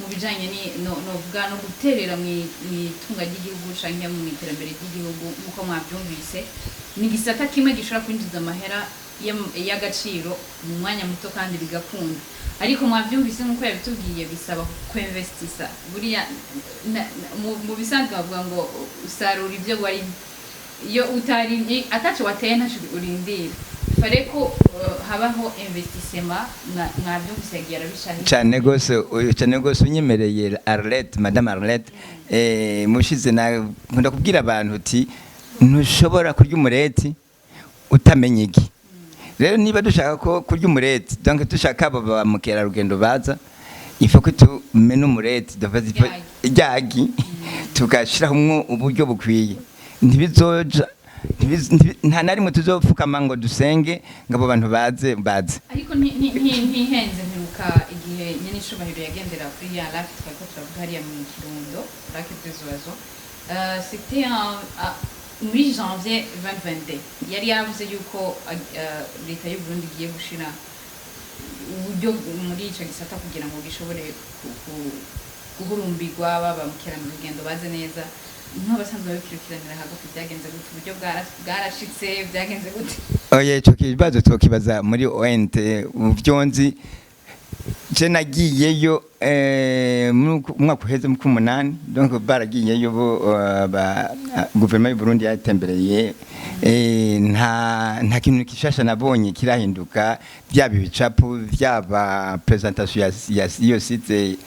mu bijanye novuga no guterera mu itunga ry'igihugu canke mu iterambere ry'igihugu nkuko mwabyumvise ni gisata kimwe gishobora kwinjiza amahera y'agaciro mu mwanya muto kandi bigakunda ariko mwabyumvise nkuko yabitubwiye bisaba kwinvestisa buriya mu bisanzwe bavuga ngo usarura ibyo wari iyo utari ataco wateye ntaco urindira fareko habaho investissement mwabyumvise yagira bishahi cyane gose unyemereye Arlette madame Arlette mushize na nkunda kubwira abantu uti ntushobora kurya umureti utamenye iki rero niba dushaka ko kurya umureti donc dushaka abo bamukera rugendo baza ifo ko tumena umureti davazi ijyagi tukashiraho uburyo bukwiye ntibizoja nta narimwe tuzopfukama ngo dusenge ngabo bantu baze ariko ntihenze ntiruka igihe nyene ishobahiro yagendera kuri ya lac twako turavuga hariya mu Kirundo lac Tezoazo c'était muri janvier 2022 yari yavuze yuko leta y'u Burundi igiye gushira uburyo muri ico gisata kugira ngo gishobore guhurumbirwa baba mukirana urugendo baze neza nk'abasanzwe babikurikiranira hagati byagenze gute uburyo bwarashitse byagenze gute ico kibazo twokibaza muri ONT uvyonzi je nagiyeyo umwaka uheze mu 8 donc baragiyeyo bo gouvernement y'u Burundi yatembereye nta kintu kishasha nabonye kirahinduka byaba ibicapo byaba presentation ya site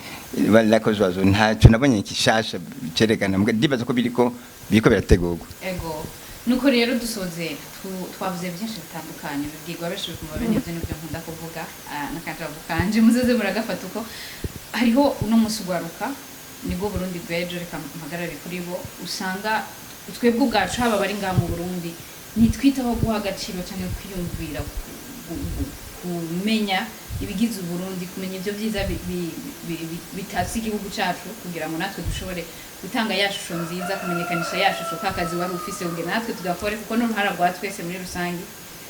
balakozwazo ntaco nabonye kishasha cerekana ndibaza ko biriko birategurwa ego nuko rero dusoze twavuze byinshi bitandukanye bibwirwa benshi kumva bene ibyo nibyo nkunda kuvuga nakanje kanje muzoze muragafata uko hariho uno musugwaruka nibwo Burundi bwejo reka mpagarare kuri bo usanga twebwe ubwacu haba bari ngaha mu Burundi nitwitaho guha agaciro cyangwa kwiyumvira kumenya ibigize Burundi kumenya ibyo byiza bitatse igihugu cyacu kugira ngo natwe dushobore gutanga yashusho nziza kumenyekanisha yashusho kakazi wari ufise ubwe natwe tugakore kuko n'uruhara rwa twese muri rusangi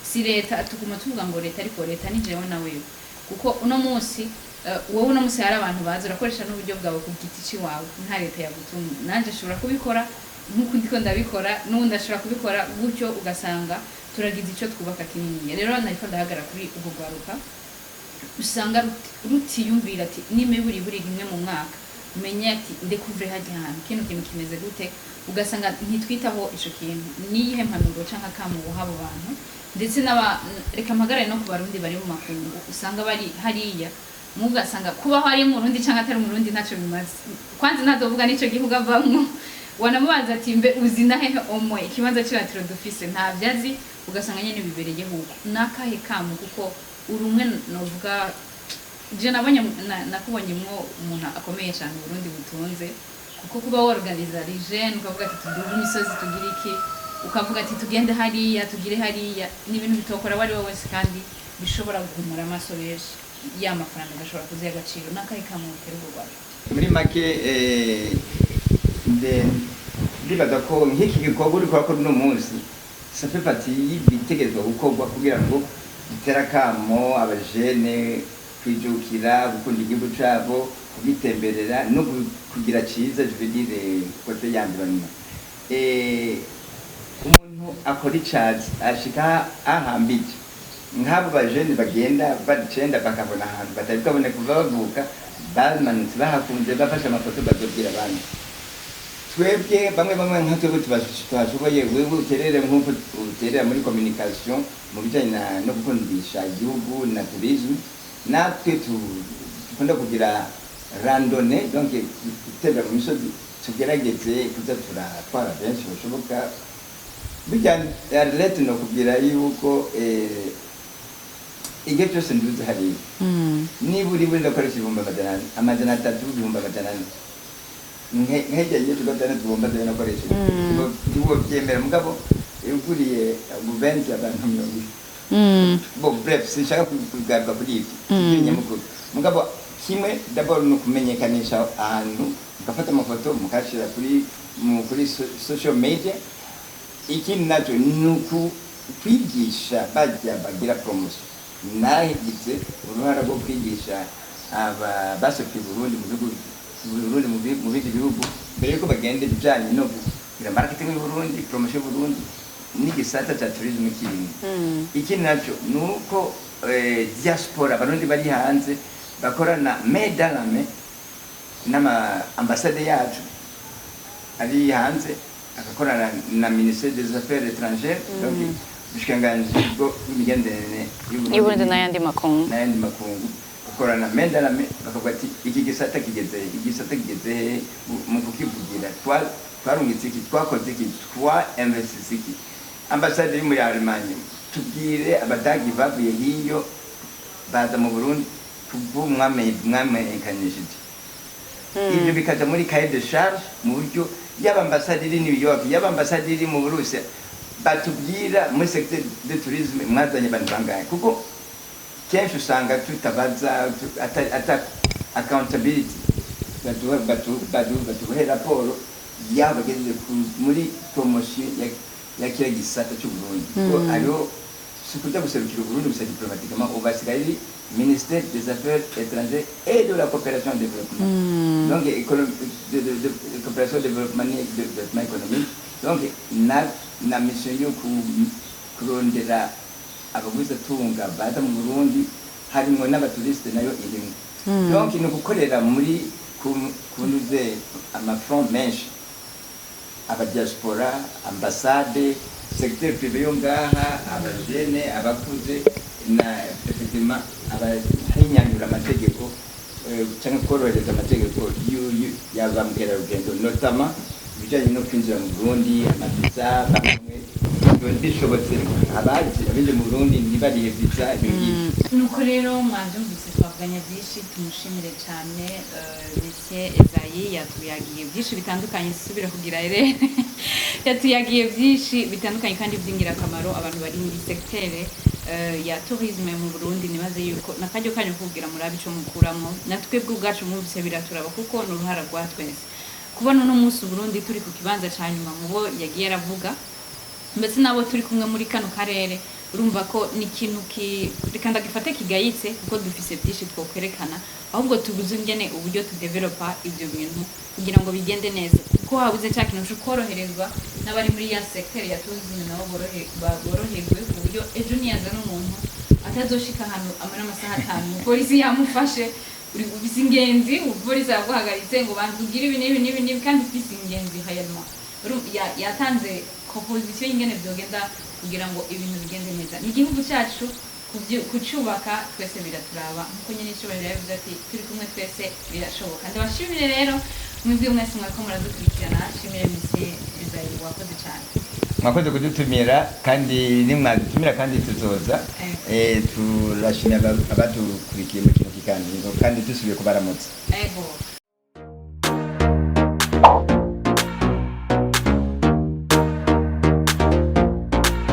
si leta tuguma tuvuga ngo leta ariko leta ni jewe nawe kuko uno munsi wowe uno munsi hari abantu bazi urakoresha n'uburyo bwawe ku giti ciwawe nta leta yagutumye nanje ashobora kubikora nkuko ndiko ndabikora n'undi ashobora kubikora gutyo ugasanga turagize ico twubaka kinini rero nariko ndahagara kuri ubwo gwaruka usanga rutiyumvira ati nimeburi rimwe mu mwaka umenye ati ndekuvure hajya hantu kintu kimeze gute ugasanga ntitwitaho ico kintu niyihe mpanuro canka kamubo habo bantu ndetse reka mpagarare no ku Barundi bari mu makungu usanga bari hariya mugasanga kuba hari mu Burundi canka atari mu Burundi ntaco bimaze kwanza ntadovuga nico gihugu avamwo wanamubaza ati mbe uzi nahe omwe ikibanza cy'iratiro dufise nta byazi ugasanga nyene bibereye huko nakahe kamu kuko urumwe novuga je nabonye nakubonye mwo umuntu akomeye cyane Burundi butunze kuko kuba organiza region ukavuga ati tuduze imisozi tugira iki ukavuga ati tugende hariya tugire hariya ni ibintu bitokora wari wese kandi bishobora guhumura amaso benshi ya mafaranga agashobora kuza y'agaciro n'akahe kamwe utera urwaje muri make ndibaza ko nk'iki gikorwa uri kurakora uno munsi safe pati y'ibitegerezwa gukorwa kugira ngo gitere akamo abajene kwijukira gukunda igihugu cabo kugitemberera no kugira ciza je veux dire côté y'environnement umuntu akora icazi ashika ahambije nk'abo bajene bagenda badicenda bakabona ahantu batari bwabone kuva bavuka bamanutse bahakunze bafashe amafoto bazobwira abandi twebwe bamwe nka twebwe twashoboye wewe uterere nk'uko uterera muri communication mu bijanye no gukundisha igihugu na tourisme natwe dukunda kugira randonnée donc gutembera mu misozi tugerageze kuza turatwara benshi bashoboka bijyanye leta no kugira yuko igihe cyose nduze hariya niba uri ndakoresha ibihumbi amajana atatu ibihumbi amajana ane nk'egereye tugatana tugomba nakoresha tuwo byemera mugabo uguriye guverinoma abantu 100 bo bref sinshaka kugaruka kuri ibi nyamukuru mugabo kimwe d'abord no kumenyekanisha ahantu mugafata amafoto mukashira kuri social media ikindi nacyo ni kwigisha bajya bagira promotion nahigize uruhara rwo kwigisha basohoka Burundi mu bindi bihugu mbere yuko bagenda ibijyanye no kugira marketing mu Burundi promotion Burundi n'igisata cya tourism kinini ikindi nacyo ni uko diaspora abarundi bari hanze bakorana medalame n'ama ambassade yacu ari hanze agakorana na ministère des affaires étrangères donc bushikanganji bwo imigenderanire y'Uburundi n'ayandi makungu korana medalame bakavuga ati iki gisata kigeze mu kukivugira twarungitse iki twakoze iki investisi iki ambassade yo muri Allemagne tubwire abadagi bavuye hiyo baza mu Burundi kubu mwamenyekanishije ibyo bikaza muri cahier de charge mu buryo y'abambassade iri New York y'abambassade iri mu Burusiya batubwira muri secteur de tourisme mwazanye abantu bangahe kuko kenshi usanga tutabaza ata accountability batuhe raporo y'abageze muri promotion ya kila gisata cy'Uburundi ko ariho sikuja guserukira Uburundi gusa diplomatiquement ubasigaye ministère des affaires étrangères et de la coopération développement donc de coopération développement économique donc na mission yo kurondera abaguze tunga baza mu Burundi harimo n'abaturiste nayo irimo donc ni gukorera muri kunuze amafront menshi abadiaspora ambassade secteur privé yo ngaha abajene abakuze na effectivement abahinyanyura amategeko cyangwa korohereza amategeko y'abambwira rugendo notamment bijanye no kwinjira mu Burundi amavisa bamwe bishobotse abaje mu Burundi ntibariye visa nuko rero mwabyumvise twavuganye byinshi tumushimire cyane Monsieur Ezayi yatuyagiye byinshi bitandukanye subira kugira rero yatuyagiye byinshi bitandukanye kandi by'ingirakamaro abantu bari muri secteur ya tourisme mu Burundi nibaze yuko nakajyo kanyu kugira murabi cyo mukuramo natwe bw'ubwacu mu bise biraturaba kuko n'uruhara rwa twese kubona no munsi Burundi turi ku kibanza cyanyuma mubo yagiye aravuga mbese nabo turi kumwe muri kano karere urumva ko ni ikintu rikanda gifate kigayitse kuko dufise byinshi twokwerekana ahubwo tubuze ingene uburyo tudevelopa ibyo bintu kugira ngo bigende neza kuko habuze cya kintu cyo koroherezwa n'abari muri ya secteur ya tourisme nabo boroherwe ku buryo ejo niyaza n'umuntu atazoshika hano amara amasaha 5 polisi yamufashe uri ufise ingenzi polisi yaguhagaritse ngo bandugire ibi n'ibi kandi ufise ingenzi hayalma yatanze proposition y'ingene byogenda kugira ngo ibintu bigende neza ni igihugu cyacu kucyubaka twese biraturaba nkuko nyine cyubahiro yavuze ati turi kumwe twese birashoboka ndabashimire rero mwebwe mwese mwako muradukurikirana shimire Monsieur Ezayi wakoze cyane mwakoze kudutumira kandi nimwadutumira kandi tuzoza turashimira abadukurikiye mu kintu kiganiro kandi dusubiye kubaramutsa ego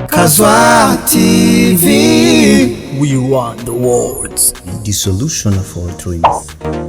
Kazwa TV, we want the world's the solution of our dreams.